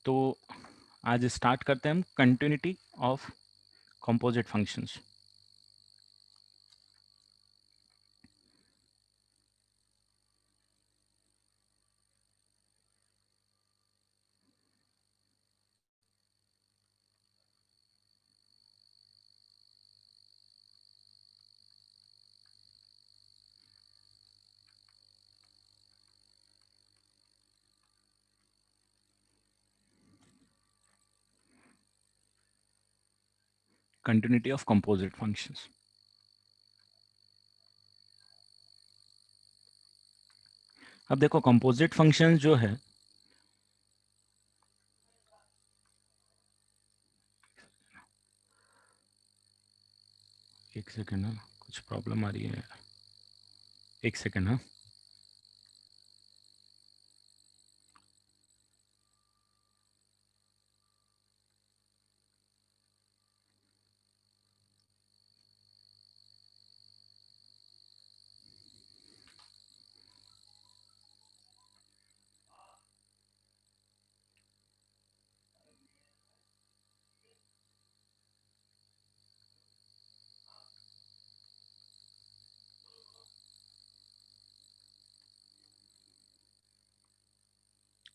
तो आज स्टार्ट करते हैं हम continuity of composite functions. Continuity of composite functions. अब देखो कंपोजिट फंक्शंस जो है, एक सेकेंड, हाँ कुछ प्रॉब्लम आ रही है, एक सेकेंड। हाँ,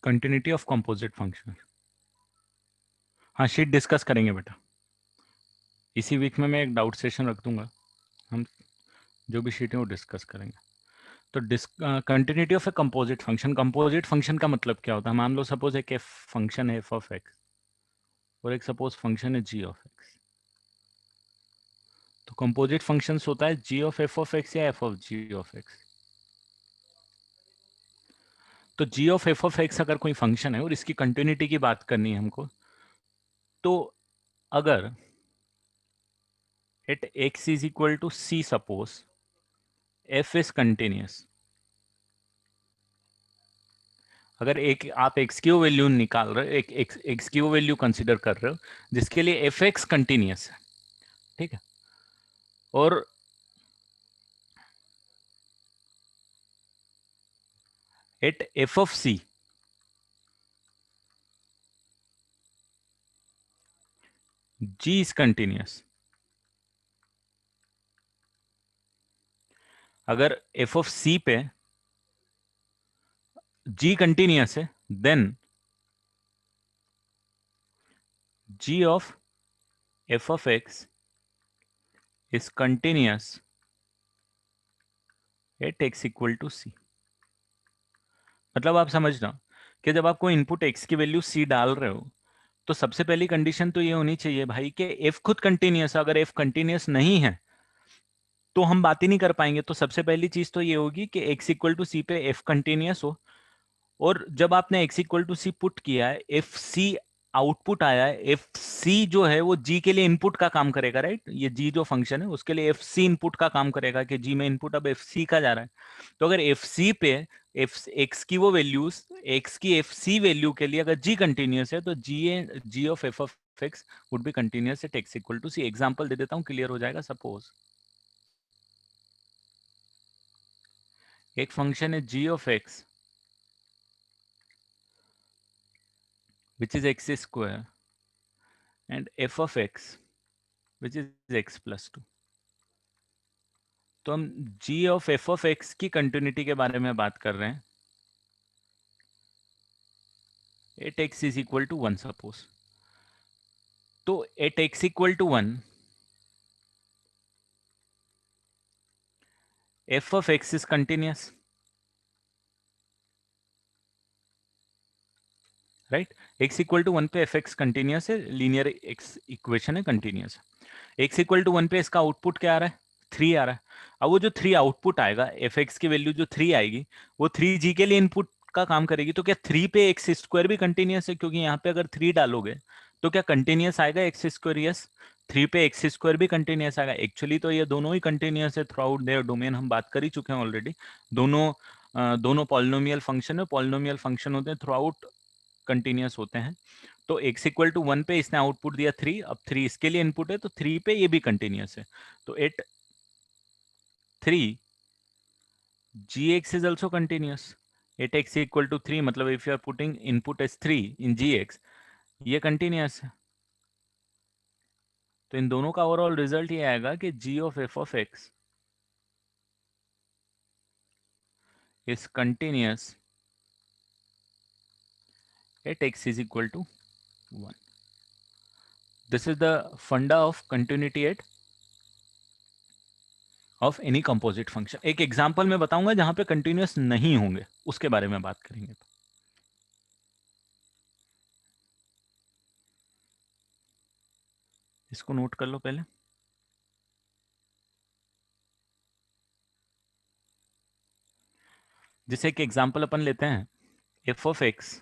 कंटिन्यूटी ऑफ कंपोजिट फंक्शन। हाँ, शीट डिस्कस करेंगे बेटा, इसी वीक में मैं एक डाउट सेशन रख दूंगा, हम जो भी शीट है वो डिस्कस करेंगे। तो continuity of a composite function. Composite function का मतलब क्या होता है? मान लो सपोज एक फंक्शन है एफ ऑफ एक्स और एक सपोज फंक्शन है जी ऑफ एक्स। तो कंपोजिट फंक्शंस होता है g of f of x या f of ji of x. तो g of f of x अगर कोई फंक्शन है और इसकी कंटिन्यूटी की बात करनी है हमको, तो अगर at x is equal to c suppose f is continuous, अगर एक आप एक्स की वैल्यू निकाल रहे हो, एक एक्स की वैल्यू कंसिडर कर रहे हो जिसके लिए एफ एक्स कंटिन्यूस है, ठीक है, और at f of c g is continuous. अगर एफ ऑफ सी पे जी कंटिन्यूस है, then g of f of x is continuous at x equal to c. मतलब आप समझ रहे हो कि जब आप कोई इनपुट एक्स की वैल्यू सी डाल रहे हो, तो सबसे पहली कंडीशन तो ये होनी चाहिए भाई कि एफ खुद कंटिन्यूस है। अगर एफ कंटिन्यूस नहीं है तो हम बात ही नहीं कर पाएंगे। तो सबसे पहली चीज तो ये होगी कि एक्स इक्वल टू सी पे एफ कंटिन्यूस हो, और जब आपने x equal to c put किया है, एफ सी आउटपुट आया है, एफ सी जो है वो जी के लिए इनपुट का काम करेगा, राइट? ये जी जो फंक्शन है उसके लिए एफ सी इनपुट का काम करेगा कि जी में इनपुट अब एफ सी का जा रहा है। तो अगर एफ सी पे एफ एक्स की वो वैल्यूज, एक्स की एफ सी वैल्यू के लिए अगर जी कंटिन्यूस है, तो g of f of x would be continuous at x equal to c. Example दे देता हूं, क्लियर हो जाएगा। सपोज एक फंक्शन है g of x which is x square and f of x which is x plus two. तो हम g of f of x की कंटिन्यूटी के बारे में बात कर रहे हैं at x is equal to one suppose. तो at x equal to one f of x is continuous, right? X equal to one पे एफ एक्स कंटिन्यूस है, लीनियर एक्स इक्वेशन है, कंटिन्यूस है। एक्स इक्वल टू वन पे इसका output क्या आ रहा है? थ्री आ रहा है। अब वो जो थ्री आउटपुट आएगा, एफ एक्स की वैल्यू जो थ्री आएगी, वो थ्री जी के लिए इनपुट का काम करेगी। तो क्या थ्री पे एक्स स्क्वायर भी कंटिन्यूस है? क्योंकि यहाँ पे अगर थ्री डालोगे तो क्या कंटिन्यूस आएगा एक्स स्क्वायर? यस, थ्री पे एक्स स्क्वायर भी कंटिन्यूस आएगा। एक्चुअली तो ये दोनों ही कंटिन्यूस है थ्रू आउट देयर डोमेन, हम बात कर ही चुके हैं ऑलरेडी। दोनों दोनों पॉलिनोमियल फंक्शन है, पॉलिनोमियल फंक्शन होते हैं थ्रू आउट कंटिन्यूस होते हैं। तो एक्स इक्वल टू वन पे इसने आउटपुट दिया थ्री, अब थ्री इसके लिए इनपुट है, तो थ्री पे ये भी कंटिन्यूस है। तो at three g x is also continuous at x equal to three. मतलब if you are putting input as three in g x, ये कंटिन्यूअस है, तो इन दोनों का ओवरऑल रिजल्ट ये आएगा कि g of f of x is continuous at x is equal to 1. This is the funda of continuity at of any composite function. एक example में बताऊंगा जहां पे कंटिन्यूअस नहीं होंगे, उसके बारे में बात करेंगे. इसको नोट कर लो पहले. जैसे एक एग्जांपल अपन लेते हैं, एफ ऑफ एक्स.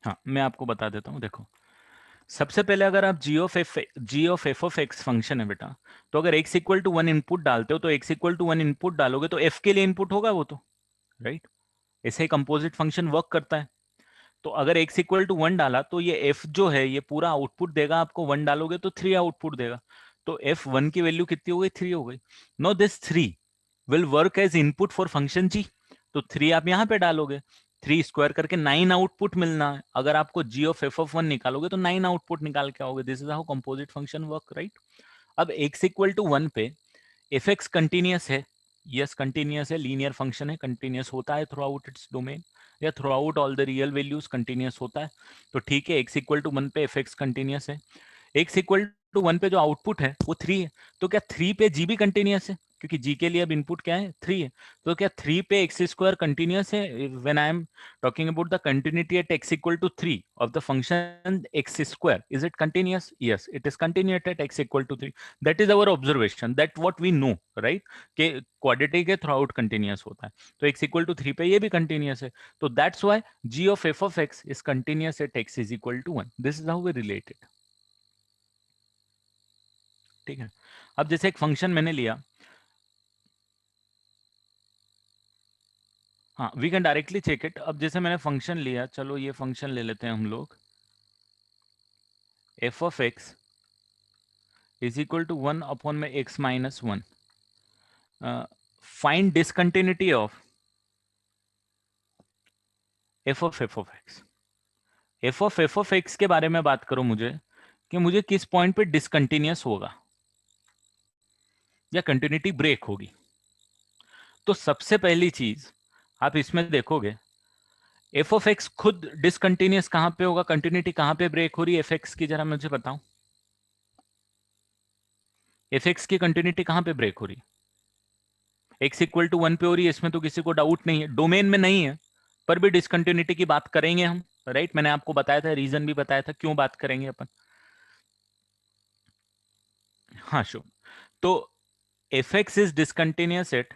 हाँ, मैं आपको बता देता हूँ. देखो, सबसे पहले अगर आप g of f of x function है बेटा, तो अगर एक्स इक्वल टू 1 इनपुट डालते हो तो एक्स इक्वल टू 1 इनपुट डालोगे तो एफ के लिए इनपुट होगा वो तो, राइट. ऐसे ही कंपोजिट फंक्शन वर्क करता है. तो अगर एक्स इक्वल टू 1 डाला तो ये एफ जो है ये पूरा आउटपुट देगा आपको. 1 डालोगे तो 3 आउटपुट देगा. तो एफ 1 की वैल्यू कितनी हो गई? 3 हो गई. No this 3 will work as input for function g. तो 3 आप यहां पे डालोगे, 3 स्क्वायर करके 9 आउटपुट मिलना है. अगर आपको जी ऑफ एफ ऑफ 1 निकालोगे तो 9 आउटपुट निकाल के आओगे. This is how composite function work, right. अब एक्स इक्वल टू 1 पे एफ एक्स कंटिन्यूअस है. यस, कंटिन्यूअस है, लीनियर फंक्शन है, कंटिन्यूअस होता है थ्रू आउट इट्स डोमेन या through out all the real values continuous होता है. तो ठीक है, एक्स इक्वल टू 1 पे एफ एक्स कंटिन्यूअस है. एक्स इक्वल टू 1 पे जो आउटपुट है वो 3 है. तो क्या 3 पे जी भी कंटिन्यूअस है? क्योंकि जी के लिए अब इनपुट क्या है? 3 है. तो क्या 3 पे एक्स स्क्वायर कंटिन्यूअस है? When I am talking about the continuity at x equal to 3 of the function x square, is it continuous? Yes, it is continuous at x equal to 3. That is our observation, that what we know, right, कि quadratic के through out continuous होता है. तो x equal to 3 पे ये भी continuous है. तो that's why g of f of x is continuous at x is equal to 1. this is how we relate it. ठीक है. अब जैसे एक फंक्शन मैंने लिया, हाँ, we can directly check it. अब जैसे मैंने फंक्शन लिया, चलो ये फंक्शन ले लेते हैं हम लोग, f of x is equal to 1 upon में x minus 1. Find discontinuity of f of x. F of x के बारे में बात करो मुझे, कि मुझे किस पॉइंट पे डिसकंटिन्यूअस होगा या कंटिन्यूटी ब्रेक होगी. तो सबसे पहली चीज आप इसमें देखोगे, एफ ऑफ एक्स खुद डिसकंटिन्यूअस कहां पे होगा, कंटिन्यूटी कहां पे ब्रेक हो रही है एफ एक्स की, जरा मुझे बताओ. एफ एक्स की कंटिन्यूटी कहां पे ब्रेक हो रही है? एक्स इक्वल टू 1 पे हो रही है, इसमें तो किसी को डाउट नहीं है, डोमेन में नहीं है, पर भी डिसकंटिन्यूटी की बात करेंगे हम, राइट. मैंने आपको बताया था, रीजन भी बताया था क्यों बात करेंगे अपन. हाँ, शो. तो f x is discontinuous at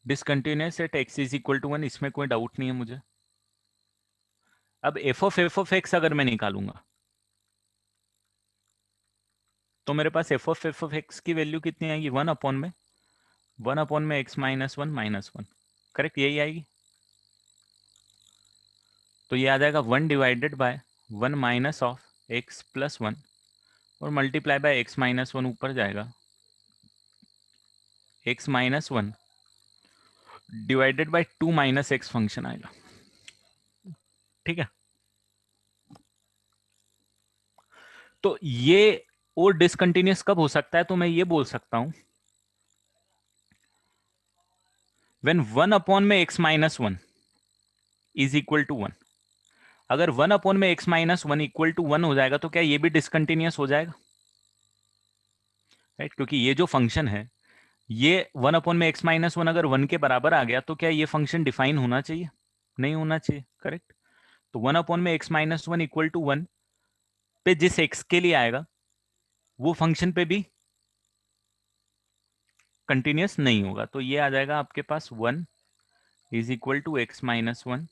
discontinuous at x is equal to 1, इसमें कोई डाउट नहीं है मुझे. अब एफ ऑफ एक्स अगर मैं निकालूंगा तो मेरे पास एफ ऑफ एक्स की वैल्यू कितनी आएगी? 1 अपॉन में एक्स माइनस वन, करेक्ट, यही आएगी. तो ये आ जाएगा 1 divided bye 1 minus of x plus 1 और मल्टीप्लाई बाय एक्स माइनस 1, ऊपर जाएगा x minus 1 divided bye 2 minus x function आएगा. ठीक है. तो ये और डिसकंटिन्यूअस कब हो सकता है? तो मैं ये बोल सकता हूं, व्हेन 1 अपॉन में x minus 1 is equal to 1. अगर 1 अपॉन में एक्स माइनस 1 इक्वल टू 1 हो जाएगा तो क्या ये भी डिसकंटिन्यूअस हो जाएगा, राइट. क्योंकि ये जो फंक्शन है, ये 1 अपॉन में एक्स माइनस 1 अगर 1 के बराबर आ गया तो क्या ये फंक्शन डिफाइन होना चाहिए? नहीं होना चाहिए, करेक्ट. तो 1 अपॉन में एक्स माइनस 1 इक्वल टू 1 पे जिस एक्स के लिए आएगा वो फंक्शन पे भी कंटिन्यूअस नहीं होगा. तो ये आ जाएगा आपके पास 1 is equal to x minus 1,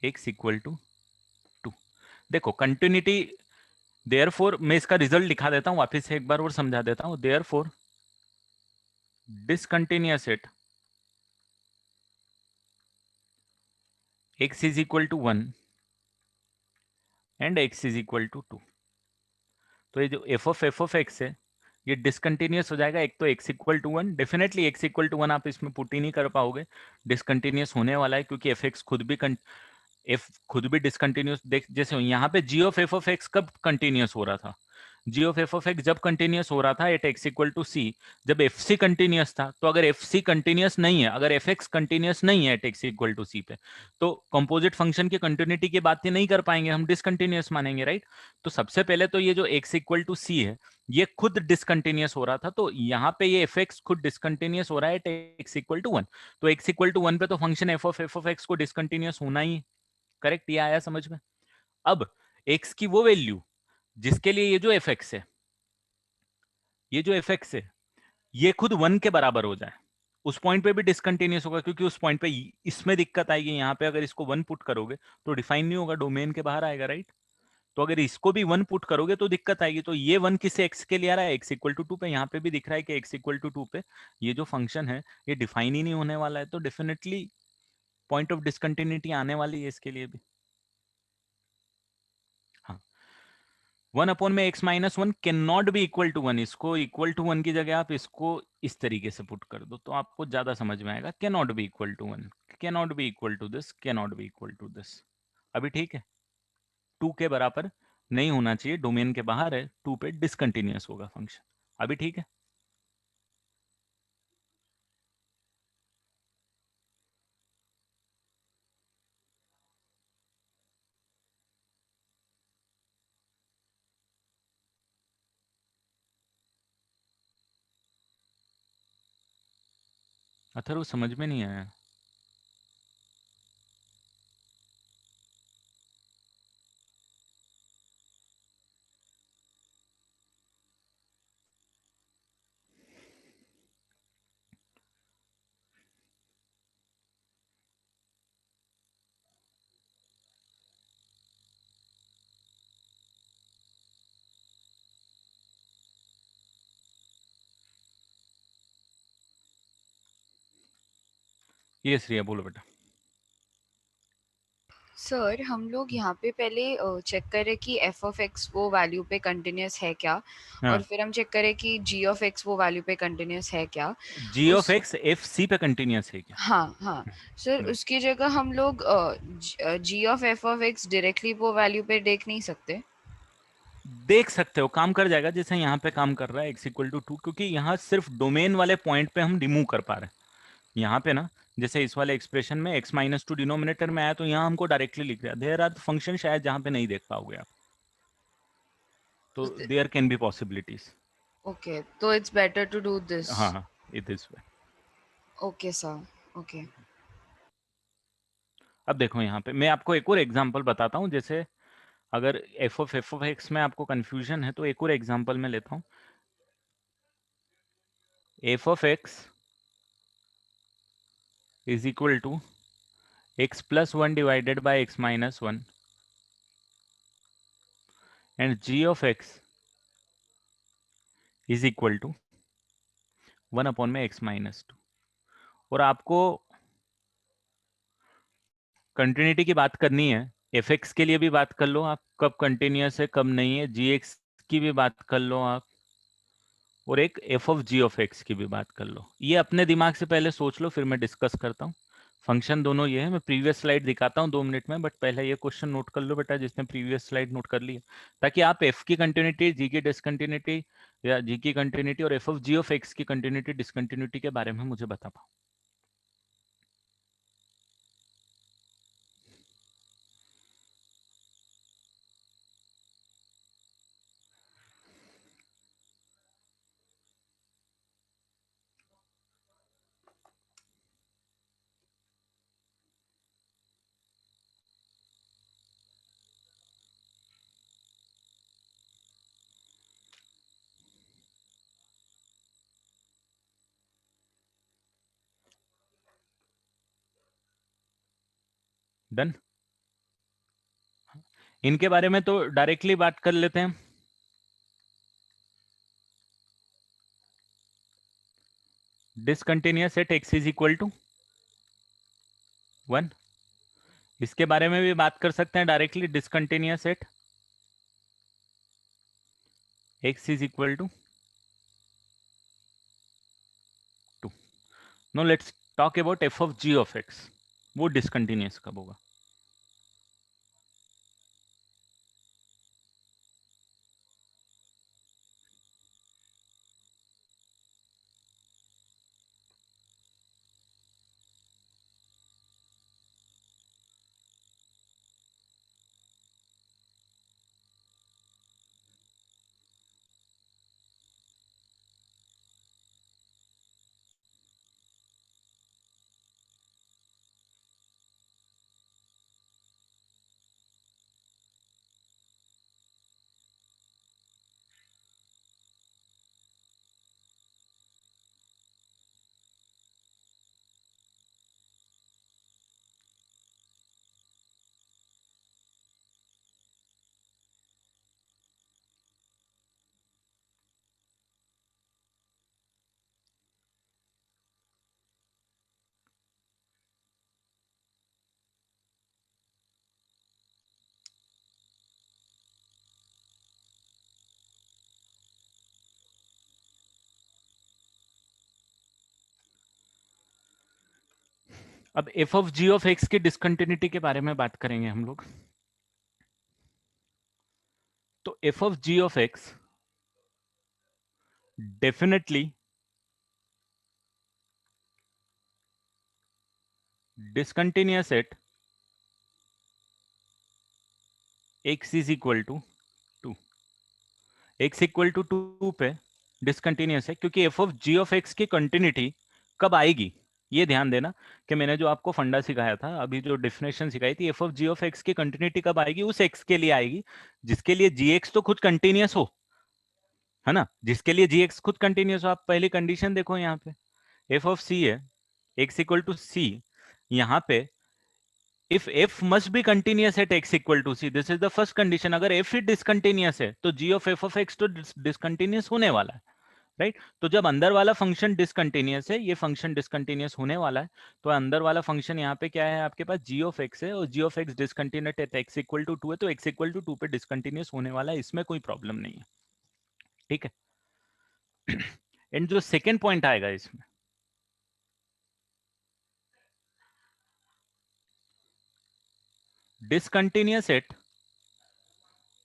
x equal to 2. देखो कंटिन्यूटी, देयरफॉर मैं इसका रिजल्ट दिखा देता हूं वापस से एक बार और समझा देता हूं. Therefore discontinuous at x is equal to 1 and x is equal to 2। तो ये जो एफ ऑफ एक्स है ये डिसकंटिन्यूस हो जाएगा। एक तो x equal to 1, definitely x equal to 1 आप इसमें पुट ही नहीं कर पाओगे, डिसकंटिन्यूस होने वाला है क्योंकि एफ एक्स खुद भी डिसकंटिन्यूस देख, जैसे यहाँ पे जी ऑफ एक्स कब कंटिन्यूस हो रहा था, जी ऑफ एक्स जब कंटिन्यूस हो रहा था एट एक्स इक्वल टू सी, जब एफ सी कंटिन्यूस था। तो अगर एफ सी कंटिन्यूस नहीं है, अगर एफ एक्स कंटिन्यूस नहीं है एट एक्स इक्वल टू सी पे, तो कंपोजिट फंक्शन की कंटिन्यूटी की बात नहीं कर पाएंगे, हम डिसकंटिन्यूस मानेंगे, राइट। तो सबसे पहले तो ये जो एक्स इक्वल टू सी है ये खुद डिसकंटिन्यूस हो रहा था, तो यहाँ पे ये एफ एक्स खुद डिसकंटिन्यूस हो रहा है एट एक्स इक्वल टू 1। तो एक्स इक्वल टू 1 पे तो फंक्शन एफ ऑफ एक्स को डिसकंटिन्यूस होना ही, करेक्ट, ये आया समझ में। अब एक्स की वो वैल्यू जिसके लिए ये जो एफ एक्स है, ये जो एफ एक्स है ये खुद 1 के बराबर हो जाए, उस पॉइंट पे भी डिसकंटिन्यूस होगा, क्योंकि उस पॉइंट पे इसमें दिक्कत आएगी, यहाँ पे अगर इसको 1 पुट करोगे तो डिफाइन नहीं होगा, डोमेन के बाहर आएगा, राइट। तो अगर इसको भी 1 पुट करोगे तो दिक्कत आएगी। तो ये 1 किसे एक्स के लिए आ रहा है, एक्स इक्वल टू 2 पे, यहाँ पे भी दिख रहा है कि एक्स इक्वल टू 2 पे ये जो फंक्शन है ये डिफाइन ही नहीं होने वाला है, तो डेफिनेटली पॉइंट ऑफ डिसकंटिन्यूटी आने वाली है इसके लिए भी। हाँ, 1 में x minus 1 can not be equal to 1, इसको इक्वल टू 1 की जगह आप इसको इस तरीके से पुट कर दो तो आपको ज्यादा समझ में आएगा। Can not be equal to 1, can not be equal to this, can not be equal to this. अभी ठीक है, 2 के बराबर नहीं होना चाहिए, डोमेन के बाहर है, 2 पे डिसकंटिन्यूअस होगा फंक्शन। अभी ठीक है। अथर वो समझ में नहीं आया। ये श्रिया बोलो बेटा। सर हम लोग यहाँ पे पहले चेक करें कि एफ ऑफ एक्स वो वैल्यू पे कंटिन्यूस है क्या, और हाँ, फिर हम चेक करें कि जी ऑफ एक्स वो वैल्यू पे कंटिन्यूस है क्या। जी ऑफ उस एक्स एफ सी पे कंटिन्यूअस है क्या? हाँ हाँ सर, हम्म, उसकी जगह हम लोग g of f of x directly वो वैल्यू पे देख नहीं सकते। देख सकते हो, काम कर जाएगा जैसे यहाँ पे काम कर रहा है एक्स इक्वल टू 2, क्योंकि यहाँ सिर्फ डोमेन वाले पॉइंट पे हम रिमूव कर पा रहे हैं। यहाँ पे ना, जैसे इस वाले एक्सप्रेशन में x माइनस टू डिनोमिनेटर में आया तो यहाँ हमको डायरेक्टली लिख रहा है, देयर आर फंक्शन शायद जहाँ पे नहीं देख पाओगे आप, तो there can be possibilities. Okay, तो it's better to do this. हाँ हाँ, it is way. Okay sir, okay. अब देखो यहाँ पे मैं आपको एक और एग्जांपल बताता हूँ, जैसे अगर एफ ऑफ एक्स में आपको कंफ्यूजन है तो एक और एग्जांपल मैं लेता हूँ। F of x is equal to x plus 1 divided by x minus 1 and g of x is equal to 1 upon में एक्स माइनस 2। और आपको कंटिन्यूटी की बात करनी है, एफ एक्स के लिए भी बात कर लो आप, कब कंटिन्यूस है कब नहीं है, जी एक्स की भी बात कर लो आप, और एक f of ji of x की भी बात कर लो। ये अपने दिमाग से पहले सोच लो, फिर मैं डिस्कस करता हूँ। फंक्शन दोनों ये है, मैं प्रीवियस स्लाइड दिखाता हूँ 2 मिनट में, बट पहले ये क्वेश्चन नोट कर लो बेटा जिसने प्रीवियस स्लाइड नोट कर ली है, ताकि आप एफ की कंटिन्यूटी, जी की डिसकंटिन्यूटी, या जी की कंटिन्यूटी और F of ji of x की कंटिन्यूटी डिसकंटिन्यूटी के बारे में मुझे बता पाओ। डन। इनके बारे में तो डायरेक्टली बात कर लेते हैं। Discontinuous at x is equal to 1, इसके बारे में भी बात कर सकते हैं directly, discontinuous at x is equal to 2। No let's talk about f of ji of x, वो डिसकंटिन्यूअस कब होगा? अब f of ji of x की डिसकंटिन्यूटी के बारे में बात करेंगे हम लोग। तो f of ji of x definitely discontinuous at x is equal to 2। X equal to 2 पे डिसकंटिन्यूअस है, क्योंकि f of ji of x की कंटिन्यूटी कब आएगी, ये ध्यान देना कि मैंने जो आपको फंडा सिखाया था, अभी जो डेफिनेशन सिखाई थी, f of ji of x की कंटिन्यूटी कब आएगी? उस एक्स के लिए आएगी जिसके लिए जी एक्स तो खुद कंटिन्यूअस हो, है ना, जिसके लिए जी एक्स खुद कंटिन्यूअस हो। आप पहली कंडीशन देखो यहाँ पे, एफ ऑफ सी है एक्स इक्वल टू सी, यहाँ पे if f must be continuous at x equal to c, this is the first condition। अगर f ही discontinuous है तो g of f of x तो discontinuous होने वाला है, राइट? तो जब अंदर वाला फंक्शन डिसकंटिन्यूअस है, ये फंक्शन डिसकंटिन्यूअस होने वाला है, तो अंदर वाला फंक्शन यहाँ पे क्या है आपके पास, g ऑफ x है, और g of x discontinuous at x equal to 2 है, तो x इक्वल टू 2 पे डिसकंटिन्यूअस होने वाला है, इसमें कोई प्रॉब्लम नहीं है, ठीक है। एंड जो सेकेंड पॉइंट आएगा इसमें, discontinuous at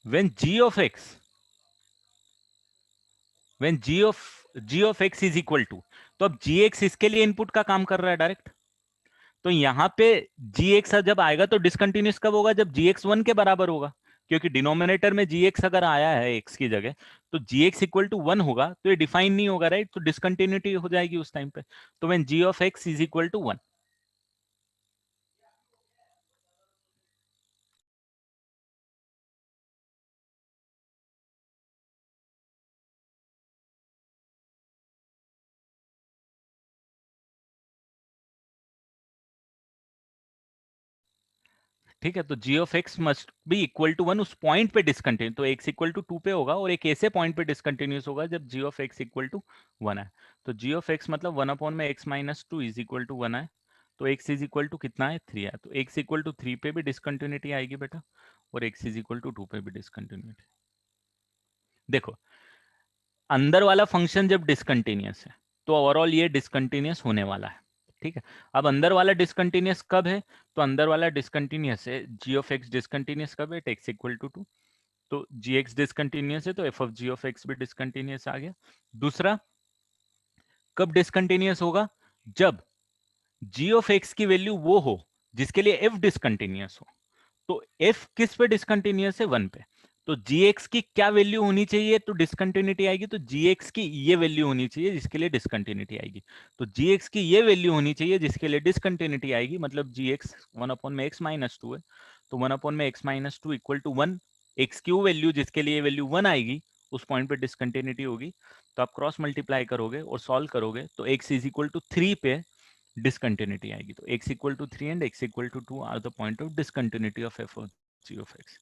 when g of x, when g of x is equal to, तो अब gx इसके लिए इनपुट का काम कर रहा है डायरेक्ट, तो यहां पे gx जब आएगा तो डिसकंटिन्यूअस कब होगा? जब gx 1 के बराबर होगा, क्योंकि डिनोमिनेटर में gx अगर आया है x की जगह, तो gx इक्वल टू 1 होगा, तो ये डिफाइन नहीं होगा, राइट? तो डिसकंटिन्यूटी हो जाएगी उस टाइम पे, तो when g of x is equal to 1। ठीक है, तो g of x must be equal to 1 उस पॉइंट पे डिसकंटिन्यू, तो x इक्वल टू 2 पे होगा, और एक ऐसे पॉइंट पे डिसकंटिन्यूस होगा जब g of x equal to 1 है। तो g ऑफ x मतलब 1 अपॉन में x minus 2 is equal to 1 है, तो x इज इक्वल टू कितना है, 3 है, तो x इक्वल टू 3 पे भी डिसकंटिन्यूटी आएगी बेटा, और x इज इक्वल टू 2 पे भी डिसकंटिन्यूटी। देखो, अंदर वाला फंक्शन जब डिसकंटिन्यूअस है तो ओवरऑल ये डिसकंटिन्यूअस होने वाला है, ठीक है। अब अंदर वाला डिसकंटिन्यूअस कब है? तो अंदर वाला डिसकंटिन्यूअस है, जी ऑफ एक्स डिसकंटिन्यूअस कब है? एक्स इक्वल टू 2, तो जी एक्स डिसकंटिन्यूअस है, तो f of ji of x भी डिसकंटिन्यूअस आ गया। दूसरा, कब डिसकंटिन्यूअस होगा? जब जी ऑफ एक्स की वैल्यू वो हो जिसके लिए एफ डिसकंटिन्यूअस हो, तो एफ किस पे डिसकंटिन्यूअस है? 1 पे, तो जी एक्स की क्या वैल्यू होनी चाहिए तो डिसकंटिन्यूटी आएगी? तो जी एक्स की ये वैल्यू होनी चाहिए जिसके लिए डिसकंटिन्यूटी आएगी, तो जी एक्स की ये वैल्यू होनी चाहिए जिसके लिए डिसकंटिन्यूटी आएगी, मतलब जी एक्स 1 अपॉन में एक्स माइनस 2 है, तो 1 अपॉन में x minus 2 equal to 1, x की वो वैल्यू जिसके लिए वैल्यू 1 आएगी उस पॉइंट पे डिसकंटिन्यूटी होगी, तो आप क्रॉस मल्टीप्लाई करोगे और सॉल्व करोगे तो एक्स इज इक्वल टू 3 पे डिसकंटिन्यूटी आएगी, तो x equal to 3 and x equal to 2 are the point of discontinuity of f g of x.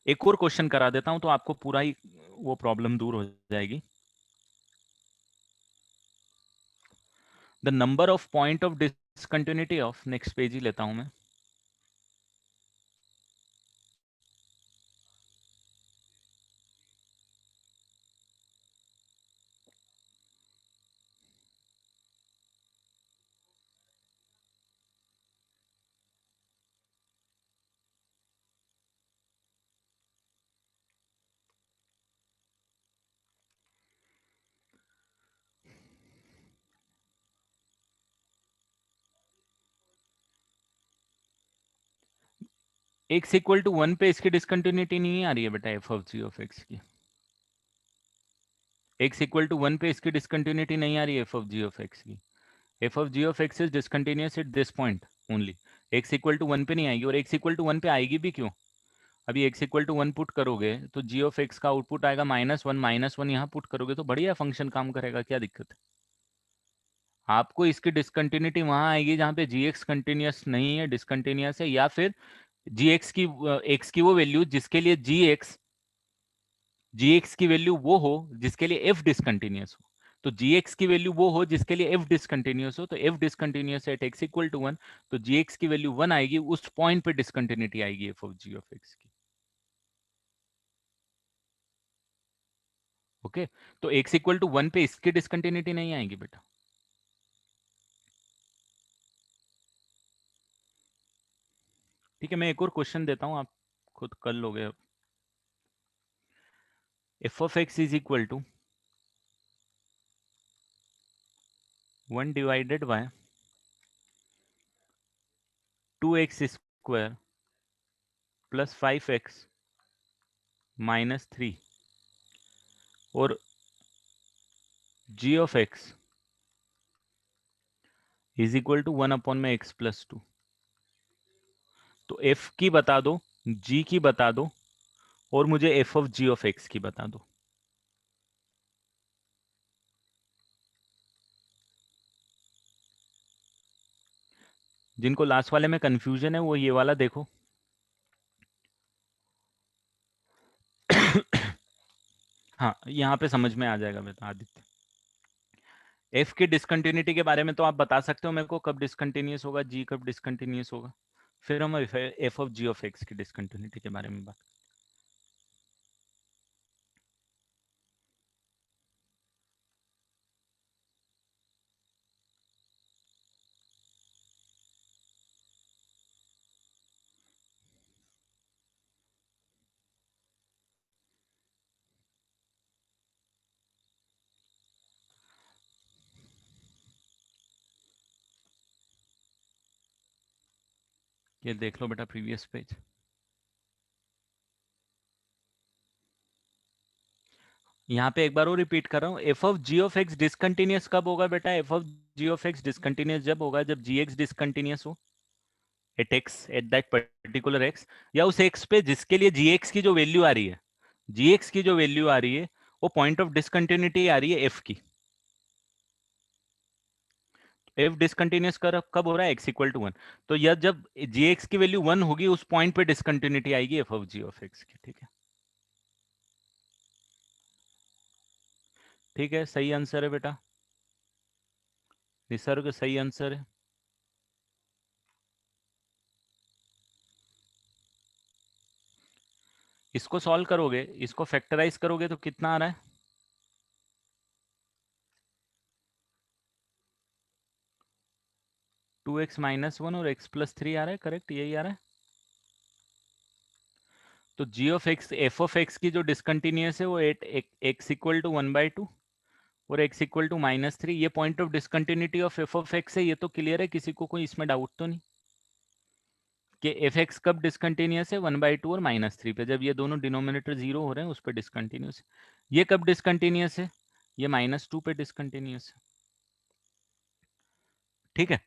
एक और क्वेश्चन करा देता हूं तो आपको पूरा ही वो प्रॉब्लम दूर हो जाएगी। The number of point of discontinuity of, next page ही लेता हूं मैं, एक्स इक्वल टू 1 पे इसकी डिसकंटिन्यूटी नहीं आ रही है बेटा f of ji of x की। एक्स इक्वल टू 1 पे इसकी डिसकंटिन्यूटी नहीं आ रही है f of ji of x की। F of ji of x is discontinuous at this point only. X equal to 1 पे नहीं आएगी, और एक्स इक्वल टू 1 पे आएगी भी क्यों? अभी एक्स इक्वल टू 1 पुट करोगे तो जी ऑफ एक्स का आउटपुट आएगा -1, -1 यहाँ पुट करोगे तो बढ़िया फंक्शन काम करेगा, क्या दिक्कत है? आपको इसकी डिसकंटिन्यूटी वहां आएगी जहां पे जी एक्स कंटिन्यूस नहीं है, डिसकंटिन्यूस है, या फिर जी एक्स की वो वैल्यू जिसके लिए जी एक्स की वैल्यू वो हो जिसके लिए एफ डिसकंटिन्यूस हो। तो जी एक्स की वैल्यू वो हो जिसके लिए एफ डिसकंटिन्यूस हो, तो f discontinuous at x equal to 1, तो जी एक्स की वैल्यू 1 आएगी, उस पॉइंट पे डिसकंटिन्यूटी आएगी f of ji of x की। ओके, तो एक्स इक्वल टू 1 पे इसकी डिसकंटिन्यूटी नहीं आएगी बेटा। ठीक है, मैं एक और क्वेश्चन देता हूं, आप खुद कर लोगे अब। F of x is equal to 1 divided by 2x square plus 5x -3 और g of x is equal to 1 upon में x प्लस 2। तो f की बता दो, g की बता दो, और मुझे f of g of x की बता दो। जिनको लास्ट वाले में कंफ्यूजन है वो ये वाला देखो। हाँ, यहाँ पे समझ में आ जाएगा बेटा आदित्य। एफ की डिसकंटिन्यूटी के बारे में तो आप बता सकते हो मेरे को, कब डिसकंटिन्यूस होगा, जी कब डिसकंटिन्यूस होगा, फिर हम f of ji of x की डिसकंटिन्यूटी के बारे में बात। ये देख लो बेटा प्रीवियस पेज। यहाँ पे एक बार और रिपीट कर रहा हूँ, f of ji of x discontinuous कब होगा बेटा? F of ji of x discontinuous जब होगा जब जी एक्स डिसकंटिन्यूस हो at x, at that particular x, या उस एक्स पे जिसके लिए जी एक्स की जो वैल्यू आ रही है, जी एक्स की जो वैल्यू आ रही है वो पॉइंट ऑफ डिसकंटिन्यूटी आ रही है एफ की। एफ डिसकंटिन्यूस कर कब हो रहा है? X equal to 1। तो यह जब जी एक्स की वैल्यू 1 होगी उस पॉइंट पे डिसकंटिन्यूटी आएगी f of ji of x की। ठीक है, ठीक है, सही आंसर है बेटा, निसर्ग सही आंसर है। इसको सॉल्व करोगे, इसको फैक्टराइज करोगे तो कितना आ रहा है? 2x-1 और x प्लस 3 आ रहा है, करेक्ट यही आ रहा है। तो g of x, f of x की जो डिसकंटिन्यूस है वो एट एक्स इक्वल टू 1/2 और x इक्वल टू -3, ये point of discontinuity of f of x है, ये तो क्लियर है, किसी को कोई इसमें डाउट तो नहीं कि एफ एक्स कब डिसकंटिन्यूस है? 1/2 और -3 पे, जब ये दोनों डिनोमिनेटर जीरो हो रहे हैं उस पर डिसकंटिन्यूस है। ये कब डिसकंटिन्यूस है? ये -2 पे डिसकंटिन्यूस है। ठीक है,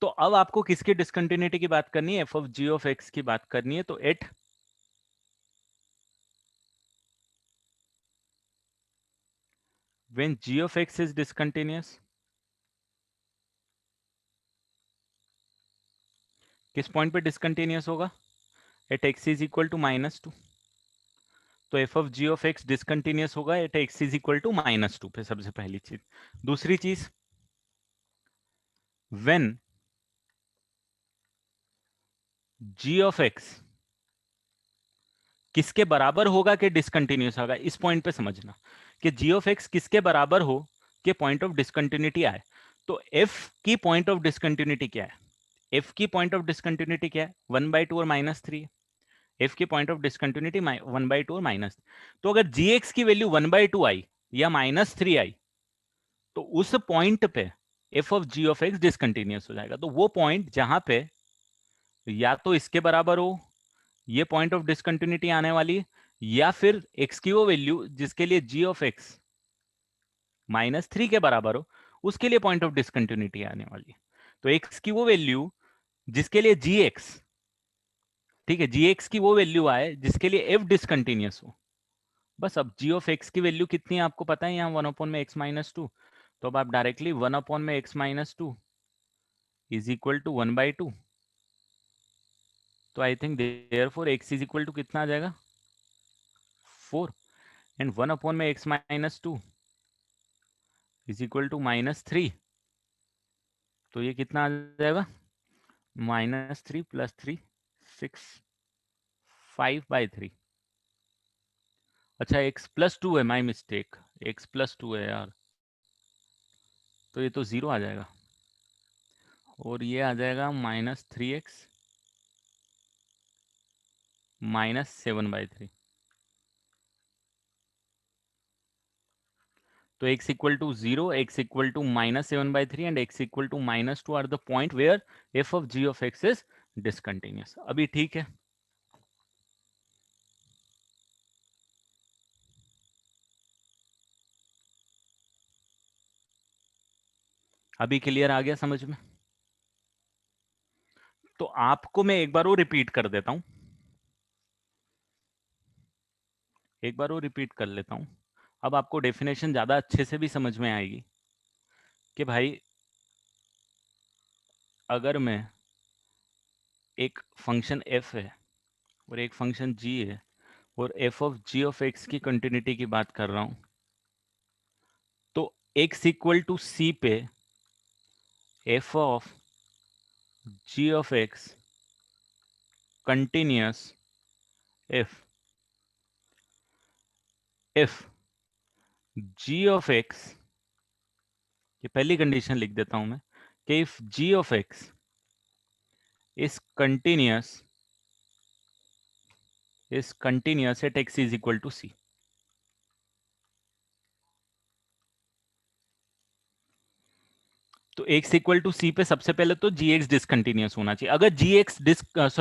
तो अब आपको किसकी डिसकंटिन्यूटी की बात करनी है? F of ji of x की बात करनी है। तो at when g of x is discontinuous, किस पॉइंट पे डिसकंटिन्यूस होगा? At x is equal to -2। तो f of ji of x discontinuous होगा at x is equal to -2 पे, सबसे पहली चीज। दूसरी चीज, व्हेन जी ऑफ एक्स किसके बराबर होगा कि डिसकंटिन्यूस होगा, इस पॉइंट पे समझना कि जी ऑफ एक्स किसके बराबर हो कि पॉइंट ऑफ डिसकंटिन्यूटी आए। तो एफ की पॉइंट ऑफ डिसकंटिन्यूटी क्या है? एफ की पॉइंट ऑफ डिसकंटिन्यूटी क्या है? 1/2 और -3। एफ की पॉइंट ऑफ डिसकंटिन्यूटी 1/2 और माइनस। तो अगर जी एक्स की वैल्यू 1/2 आई या -3 आई, तो उस पॉइंट पे f of ji of x discontinuous हो जाएगा। तो वो पॉइंट जहां पे या तो इसके बराबर हो, ये पॉइंट ऑफ डिसकंटिन्यूटी आने वाली, या फिर एक्स की वो वैल्यू जिसके लिए जी ऑफ एक्स -3 के बराबर हो, उसके लिए पॉइंट ऑफ डिसकंटिन्यूटी आने वाली। तो एक्स की वो वैल्यू जिसके लिए जी एक्स, ठीक है, जी एक्स की वो वैल्यू आए जिसके लिए एफ डिसकंटिन्यूस हो। बस अब जी ऑफ एक्स की वैल्यू कितनी है आपको पता है, यहाँ 1 में x-2। तो अब आप डायरेक्टली 1 में x-2 इज इक्वल टू 1/2। तो I think therefore x is equal to कितना आ जाएगा, 4। एंड 1 में x-2 इज इक्वल टू -3। तो ये कितना आ जाएगा, -3 + 3 6 5/3। अच्छा x+2 है, माई मिस्टेक, x+2 है यार। तो ये तो 0 आ जाएगा और ये आ जाएगा -3x -7/3। तो x equal to 0, x equal to -7/3 and x equal to -2 are the point where f of g of x is discontinuous. अभी ठीक है, अभी क्लियर आ गया समझ में? तो आपको मैं एक बार वो रिपीट कर देता हूं, एक बार वो रिपीट कर लेता हूं। अब आपको डेफिनेशन ज्यादा अच्छे से भी समझ में आएगी कि भाई अगर मैं एक फंक्शन f है और एक फंक्शन g है और f of g of x की कंटिन्यूटी की बात कर रहा हूं, तो x इक्वल टू c पे f of g of x continuous if g of x, ये पहली कंडीशन लिख देता हूं मैं, कि if g of x is continuous at x is equal to c। तो x इक्वल टू c पे सबसे पहले तो gx डिसकंटिन्यूअस होना चाहिए। अगर gx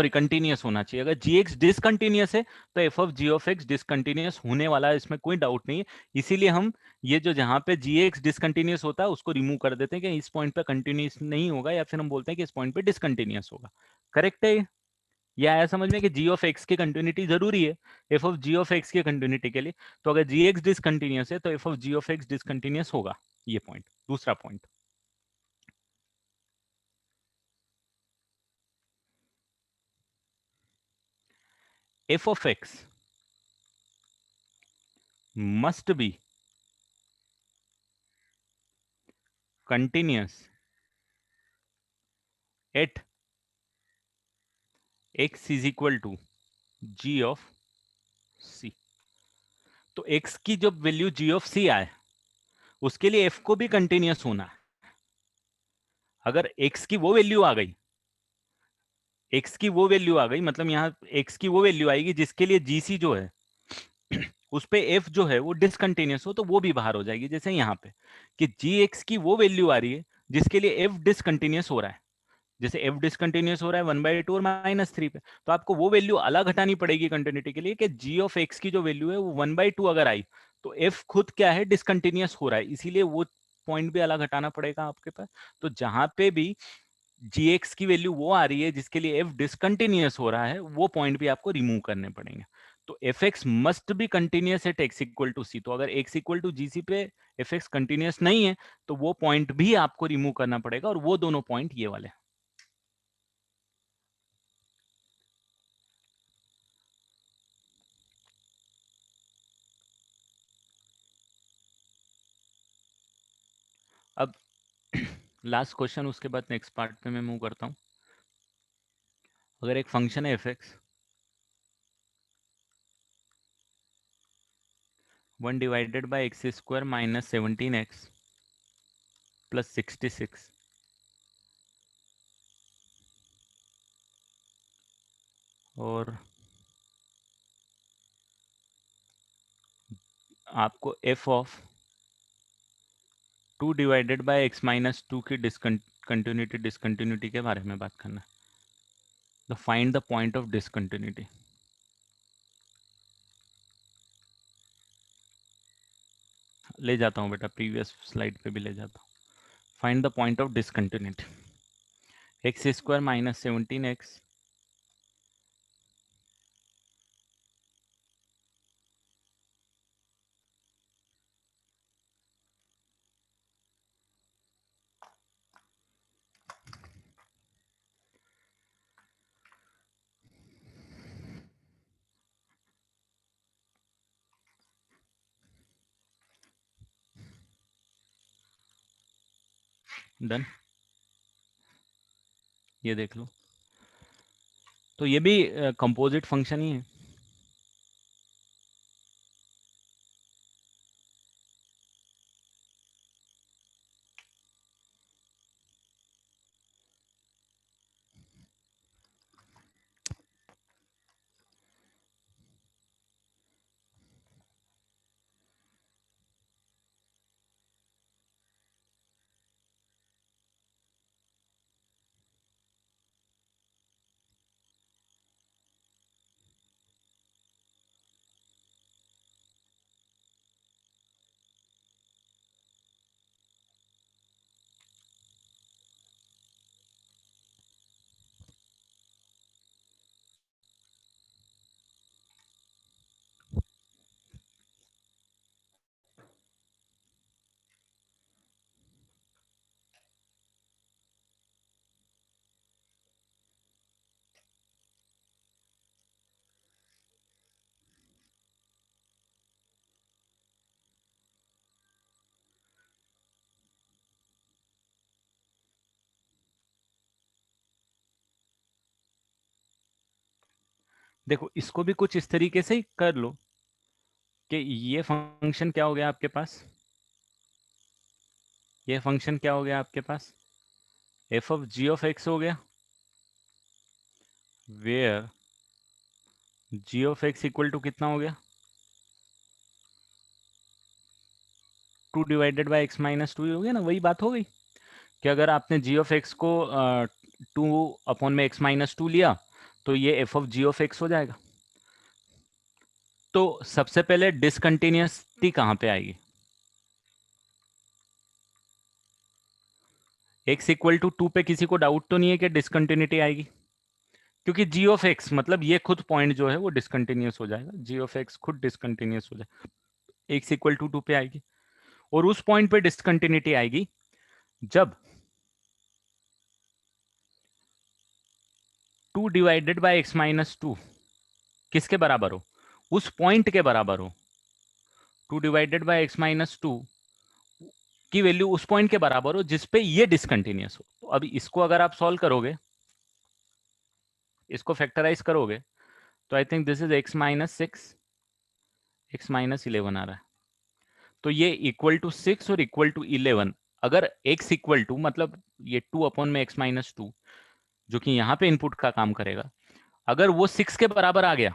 कंटिन्यूअस होना चाहिए। अगर gx डिसकंटिन्यूअस है तो f of g of x discontinuous होने वाला है, इसमें कोई डाउट नहीं है। इसीलिए हम ये जो जहां पे gx डिसकंटिन्यूअस होता है उसको रिमूव कर देते हैं कि इस पॉइंट पे कंटिन्यूअस नहीं होगा, या फिर हम बोलते हैं कि इस पॉइंट पे डिसकंटिन्यूअस होगा। करेक्ट है ये आया समझ में कि g ऑफ x की कंटिन्यूटी जरूरी है f of g of x की कंटिन्यूटी के लिए। तो अगर gx डिसकंटिन्यूअस है तो f of g of x discontinuous होगा। ये पॉइंट, दूसरा point, f of x must be continuous at x is equal to g of c। तो x की जब वैल्यू g of c आए उसके लिए f को भी कंटिन्यूअस होना है। अगर x की वो वैल्यू आ गई, x की वो वैल्यू आ गई मतलब यहां x की वो वैल्यू आएगी जिसके लिए gc जो है उस पे f जो है वो डिसकंटिन्यूअस हो, तो वो भी बाहर हो जाएगी। जैसे यहां पे कि gx की वो वैल्यू आ रही है जिसके लिए f डिसकंटिन्यूअस हो रहा है। जैसे एफ डिसकंटिन्यूअस हो रहा है 1/2 और -3 पे, तो आपको वो वैल्यू अलग हटानी पड़ेगी कंटिन्यूटी के लिए कि जी ऑफ एक्स की जो वैल्यू है वो 1/2 अगर आई तो एफ खुद क्या है, डिसकंटिन्यूअस हो रहा है, इसीलिए वो पॉइंट भी अलग हटाना पड़ेगा आपके पास। तो जहां पे भी जी एक्स की वैल्यू वो आ रही है जिसके लिए एफ डिसकंटिन्यूअस हो रहा है, वो पॉइंट भी आपको रिमूव करने पड़ेंगे। तो f x must be continuous at x equal to c. तो अगर x equal to g c पे एफ एक्स कंटिन्यूअस नहीं है तो वो पॉइंट भी आपको रिमूव करना पड़ेगा, और वो दोनों पॉइंट ये वाले। अब लास्ट क्वेश्चन, उसके बाद नेक्स्ट पार्ट पे मैं मूव करता हूँ। अगर एक फंक्शन है एफ एक्स 1/(x² - 17x + 66 और आपको f ऑफ 2/(x - 2) की डिसकंटिन्यूटी के बारे में बात करना है। तो find the point of discontinuity. ले जाता हूँ बेटा, प्रीवियस स्लाइड पे भी ले जाता हूँ। Find the point of discontinuity. x² - 17x done. ये देख लो, तो ये भी कंपोजिट फंक्शन ही है। देखो, इसको भी कुछ इस तरीके से ही कर लो कि ये फंक्शन क्या हो गया आपके पास, ये फंक्शन क्या हो गया आपके पास, f of g of x हो गया, where g of x equal to कितना हो गया, 2/(x - 2) हो गया ना। वही बात हो गई कि अगर आपने g ऑफ x को 2/(x - 2) लिया तो ये f of g of x हो जाएगा। तो सबसे पहले डिसकंटिन्यूअसटी कहाँ पे आएगी, x इक्वल टू 2 पे किसी को डाउट तो नहीं है कि डिसकंटिन्यूटी आएगी, क्योंकि g ऑफ x मतलब ये खुद पॉइंट जो है वो डिसकंटिन्यूअस हो जाएगा, g ऑफ x खुद डिसकंटिन्यूअस हो जाएगा, x इक्वल टू 2 पे आएगी। और उस पॉइंट पे डिसकंटिन्यूटी आएगी जब 2/(x - 2) किसके बराबर हो, उस पॉइंट के बराबर हो। 2/(x - 2) की वैल्यू उस पॉइंट के बराबर हो जिसपे ये डिसकंटिन्यूअस हो। तो अभी इसको अगर आप सॉल्व करोगे, इसको फैक्टराइज करोगे, तो I think this is x-6, x-11 आ रहा है। तो ये इक्वल टू 6 और इक्वल टू 11। अगर x इक्वल टू मतलब ये 2/(x - 2) जो कि यहाँ पे इनपुट का काम करेगा, अगर वो 6 के बराबर आ गया,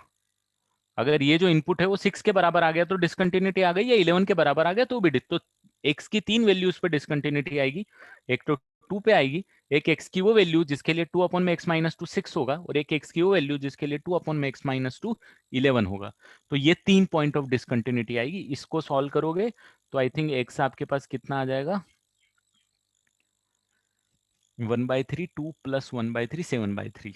अगर ये जो इनपुट है वो 6 के बराबर आ गया तो डिसकंटिन्यूटी आ गई, या 11 के बराबर आ गया तो भी तो x की 3 वैल्यूज पे डिसकंटिन्यूटी आएगी। एक तो 2 पे आएगी, एक x की वो वैल्यू जिसके लिए 2/(x - 2) 6 होगा, और एक x की वो वैल्यू जिसके लिए 2/(x - 2) 11 होगा। तो ये 3 पॉइंट ऑफ डिसकंटिन्यूटी आएगी। इसको सॉल्व करोगे तो आई थिंक x आपके पास कितना आ जाएगा, 1/3, 2 + 1/3 7/3।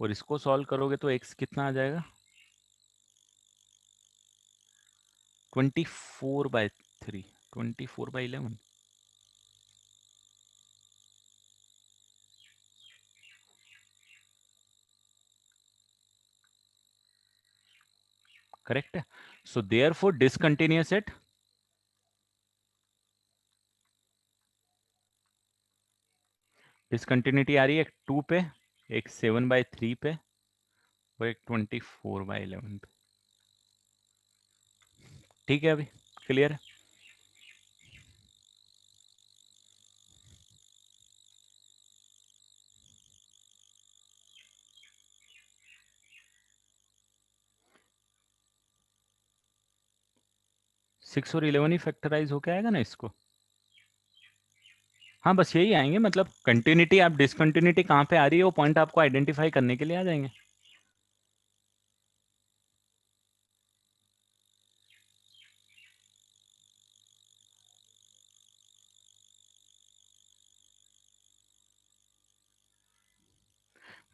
और इसको सॉल्व करोगे तो x कितना आ जाएगा, 24/3, 24/11। करेक्ट है। So therefore discontinuous at discontinuity आ रही है एक 2 पे, एक 7/3 पे और एक 24/11 पे। ठीक है, अभी क्लियर है? सिक्स और 11 ही फैक्टराइज होके आएगा ना इसको। हाँ, बस यही आएंगे, मतलब कंटिन्यूटी, आप डिसकंटिन्यूटी कहाँ पे आ रही है वो पॉइंट आपको आइडेंटिफाई करने के लिए आ जाएंगे।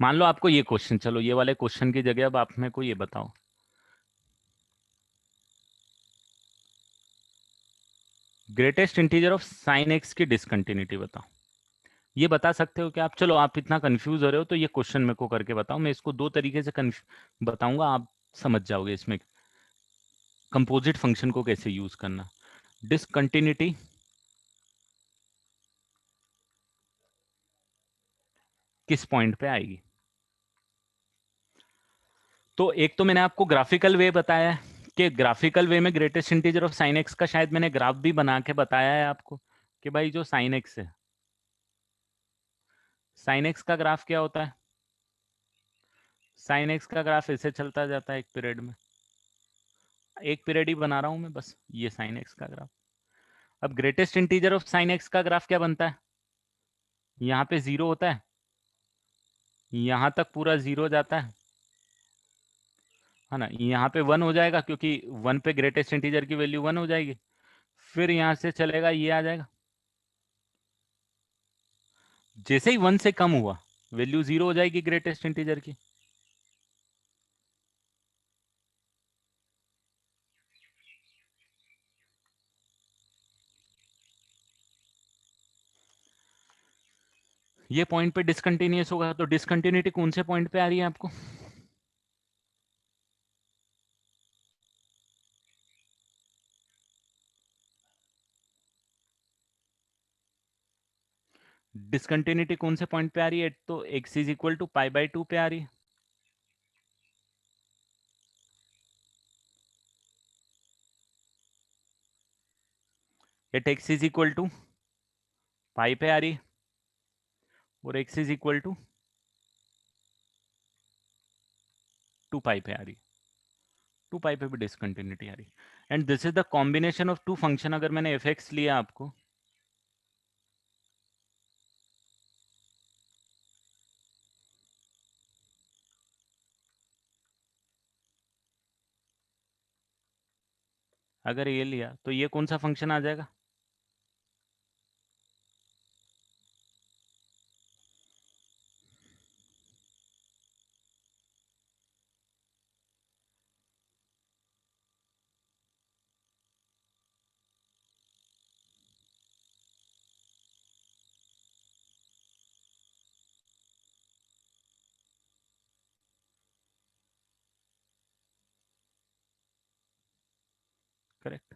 मान लो आपको ये क्वेश्चन, चलो ये वाले क्वेश्चन की जगह अब आप मेरे को ये बताओ, greatest integer of sine x की डिसकंटिन्यूटी बताओ। ये बता सकते हो कि आप, चलो आप इतना कंफ्यूज हो रहे हो तो ये क्वेश्चन मेरे को करके बताओ, मैं इसको दो तरीके से बताऊंगा, आप समझ जाओगे इसमें कंपोजिट फंक्शन को कैसे यूज करना। डिसकंटिन्यूटी किस पॉइंट पे आएगी? तो एक तो मैंने आपको ग्राफिकल वे बताया है कि ग्राफिकल वे में greatest integer of sine x का शायद मैंने ग्राफ भी बना के बताया है आपको कि भाई जो साइन एक्स है, साइन एक्स का ग्राफ क्या होता है? साइन एक्स का ग्राफ ऐसे चलता जाता है एक पीरियड में, एक पीरियड ही बना रहा हूं मैं बस, ये साइन एक्स का ग्राफ। अब greatest integer of sine x का ग्राफ क्या बनता है? यहाँ पे 0 होता है, यहाँ तक पूरा 0 जाता है ना, यहाँ पे 1 हो जाएगा क्योंकि 1 पे ग्रेटेस्ट इंटीजर की वैल्यू 1 हो जाएगी, फिर यहाँ से चलेगा ये आ जाएगा, जैसे ही 1 से कम हुआ वैल्यू 0 हो जाएगी ग्रेटेस्ट इंटीजर की। ये पॉइंट पे डिसकंटिन्यूस होगा, तो डिसकंटिन्यूटी कौन से पॉइंट पे आ रही है आपको? डिसकंटिन्यूटी कौन से पॉइंट पे आ रही है? तो x इज इक्वल टू π/2 पे आ रही है। At x is equal to pi पे आ रही है और x is equal to 2 pi पे आ रही है। 2 पाई पे भी डिसकंटिन्यूटी आ रही है, and this is the combination of two function. अगर मैंने एफ एक्स लिया आपको, अगर ये लिया तो ये कौन सा फंक्शन आ जाएगा? Correct,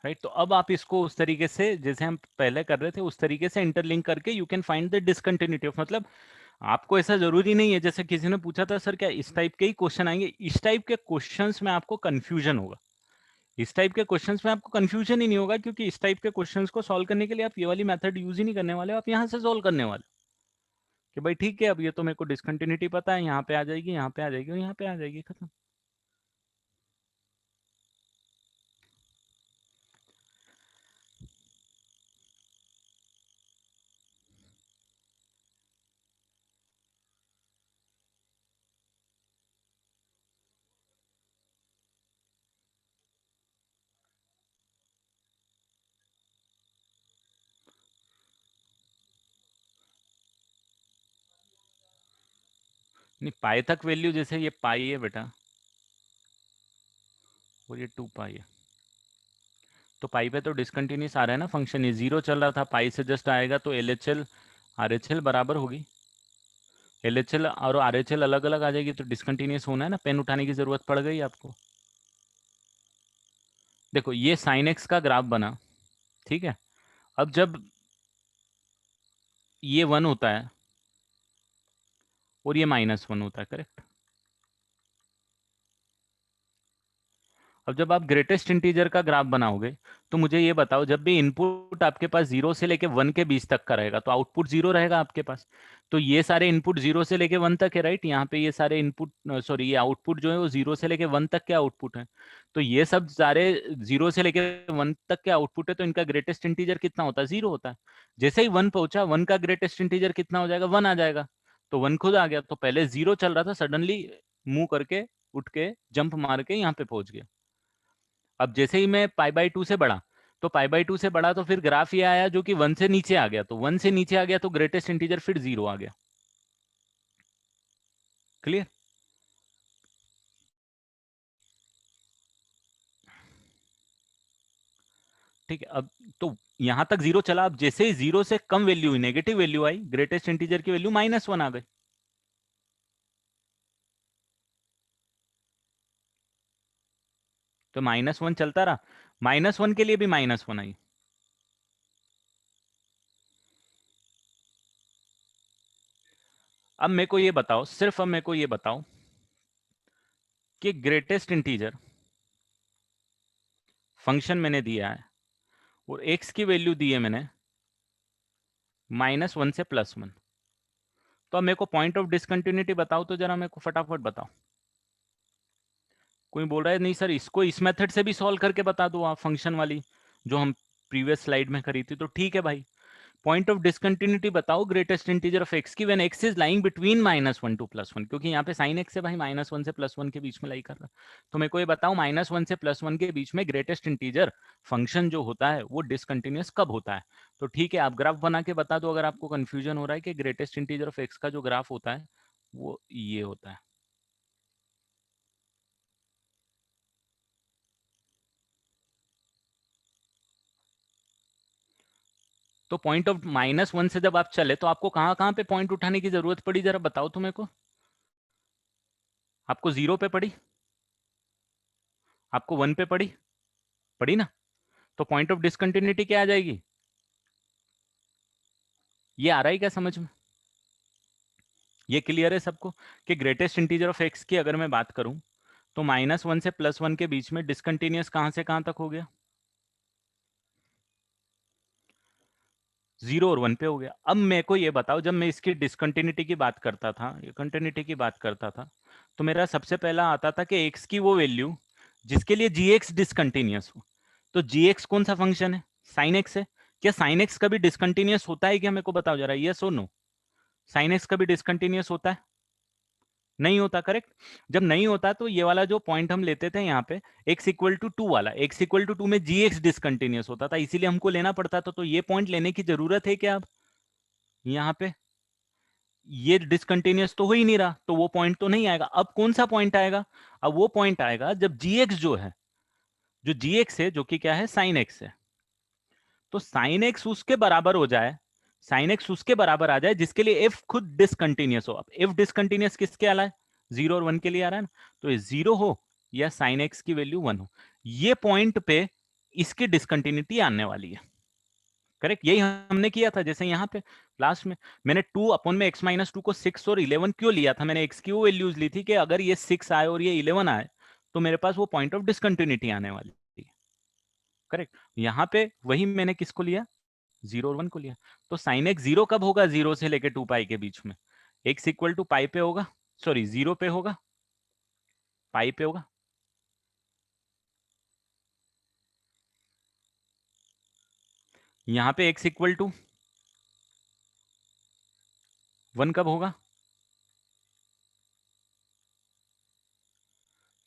right. तो अब आप इसको उस तरीके से जैसे हम पहले कर रहे थे उस तरीके से इंटरलिंक करके you can find the discontinuity of, मतलब आपको ऐसा जरूरी नहीं है, जैसे किसी ने पूछा था सर क्या इस टाइप के ही क्वेश्चन आएंगे, इस टाइप के क्वेश्चंस में आपको कंफ्यूजन होगा, इस टाइप के क्वेश्चंस में आपको कंफ्यूजन ही नहीं होगा, क्योंकि इस टाइप के क्वेश्चंस को सॉल्व करने के लिए आप ये वाली मेथड यूज ही नहीं करने वाले, आप यहाँ से सॉल्व करने वाले कि भाई ठीक है अब ये तो मेरे को डिसकंटिन्यूटी पता है, यहाँ पे आ जाएगी, यहाँ पे आ जाएगी और यहाँ पे आ जाएगी, खत्म। नहीं, पाई तक वैल्यू, जैसे ये पाई है बेटा और ये 2 पाई है, तो पाई पे तो डिसकंटिन्यूस आ रहा है ना फंक्शन, ये 0 चल रहा था, पाई से जस्ट आएगा तो LHL RHL बराबर होगी, LHL और RHL अलग अलग आ जाएगी, तो डिसकंटिन्यूस होना है ना, पेन उठाने की जरूरत पड़ गई आपको। देखो ये साइन एक्स का ग्राफ बना, ठीक है, अब जब ये 1 होता है और ये -1 होता है, करेक्ट। अब जब आप ग्रेटेस्ट इंटीजर का ग्राफ बनाओगे तो मुझे ये बताओ, जब भी इनपुट आपके पास 0 से लेके 1 के बीच तक का रहेगा तो आउटपुट 0 रहेगा आपके पास। तो ये सारे इनपुट 0 से लेके 1 तक है, राइट। यहाँ पे ये सारे इनपुट, सॉरी, ये आउटपुट जो है वो 0 से लेके 1 तक के आउटपुट है। तो ये सब सारे 0 से लेके 1 तक के आउटपुट है, तो इनका ग्रेटेस्ट इंटीजर कितना होता है? 0 होता है। जैसे ही 1 पहुंचा, 1 का ग्रेटेस्ट इंटीजर कितना हो जाएगा? 1 आ जाएगा। तो 1 खुद आ गया। तो पहले 0 चल रहा था, सडनली मूव करके, उठ के, जंप मार के यहाँ पे पहुंच गया। अब जैसे ही मैं π/2 से बढ़ा, तो π/2 से बढ़ा तो फिर ग्राफ ये आया जो कि 1 से नीचे आ गया। तो 1 से नीचे आ गया तो ग्रेटेस्ट इंटीजर फिर 0 आ गया। क्लियर? ठीक है। अब तो यहां तक 0 चला। अब जैसे ही 0 से कम वैल्यू हुई, नेगेटिव वैल्यू आई, ग्रेटेस्ट इंटीजर की वैल्यू -1 आ गई। तो -1 चलता रहा। -1 के लिए भी -1 आई। अब मेरे को ये बताओ, सिर्फ अब मेरे को ये बताओ कि ग्रेटेस्ट इंटीजर फंक्शन मैंने दिया है और x की वैल्यू दी है मैंने -1 से +1। तो अब मेरे को पॉइंट ऑफ डिसकंटिन्यूटी बताओ, तो जरा मेरे को फटाफट बताओ। कोई बोल रहा है नहीं सर, इसको इस मेथड से भी सॉल्व करके बता दो आप, फंक्शन वाली जो हम प्रीवियस स्लाइड में करी थी। तो ठीक है भाई, पॉइंट ऑफ डिसकंटिन्यूटी बताओ ग्रेटेस्ट इंटीजर ऑफ एक्स की when x is lying between -1 to +1, क्योंकि यहाँ पे साइन एक्स है भाई, -1 से +1 के बीच में लाई कर रहा। तो मेरे को ये बताओ, -1 से +1 के बीच में ग्रेटेस्ट इंटीजर फंक्शन जो होता है वो डिसकंटिन्यूअस कब होता है? तो ठीक है, आप ग्राफ बना के बता दो अगर आपको कंफ्यूजन हो रहा है कि ग्रेटेस्ट इंटीजर ऑफ एक्स का जो ग्राफ होता है वो ये होता है। तो पॉइंट ऑफ -1 से जब आप चले तो आपको कहां कहां पे पॉइंट उठाने की जरूरत पड़ी, जरा बताओ तो मेरे को। आपको 0 पे पड़ी, आपको 1 पे पड़ी, पड़ी ना? तो पॉइंट ऑफ डिसकंटिन्यूटी क्या आ जाएगी? ये आ रहा है क्या समझ में? ये क्लियर है सबको कि ग्रेटेस्ट इंटीजर ऑफ एक्स की अगर मैं बात करूं तो -1 से +1 के बीच में डिसकंटिन्यूअस कहां से कहां तक हो गया? 0 और 1 पे हो गया। अब मेरे को ये बताओ, जब मैं इसकी डिसकंटिन्यूटी की बात करता था, ये कंटिन्यूटी की बात करता था, तो मेरा सबसे पहला आता था कि एक्स की वो वैल्यू जिसके लिए जी एक्स डिसकंटिन्यूअस हो। तो जी एक्स कौन सा फंक्शन है? साइन एक्स है। क्या साइन एक्स कभी डिसकंटिन्यूअस होता है क्या? मेरे को बताओ जरा, यस और नो। साइन एक्स कभी डिसकंटिन्यूअस होता है? नहीं होता, करेक्ट। जब नहीं होता तो ये वाला जो पॉइंट हम लेते थे यहाँ पे, x=2 वाला, x=2 में जी एक्स डिसकंटिन्यूअस होता था, इसीलिए हमको लेना पड़ता था। तो ये पॉइंट लेने की जरूरत है क्या? अब यहाँ पे ये डिसकंटिन्यूअस तो हो ही नहीं रहा, तो वो पॉइंट तो नहीं आएगा। अब कौन सा पॉइंट आएगा? अब वो पॉइंट आएगा जब जी एक्स जो है, जो जी एक्स है, जो कि क्या है, साइन एक्स है। तो साइन एक्स उसके बराबर हो जाए, साइन एक्स उसके बराबर आ जाए जिसके लिए एफ खुद डिसकंटिन्यूअस हो। अब एफ डिसकंटिन्यूअस किसके आ रहा है? 0 और 1 के लिए आ रहा है ना। तो ये 0 हो या साइन एक्स की वैल्यू 1 हो, ये पॉइंट पे इसकी डिसकंटिन्यूटी आने वाली है। करेक्ट, यही हमने किया था। जैसे यहाँ पे लास्ट में मैंने 2/(x-2) को 6 और 11 क्यों लिया था? मैंने x की वो वैल्यूज ली थी कि अगर ये 6 आए और ये 11 आए तो मेरे पास वो पॉइंट ऑफ डिसकंटिन्यूटी आने वाली थी। करेक्ट, यहाँ पे वही मैंने किसको लिया? 0 और 1 को लिया। तो साइन एक्स 0 कब होगा? 0 से लेके 2 के बीच में। x=π पे होगा, सॉरी 0 पे होगा, पाई पे होगा। यहाँ पे x=1 कब होगा?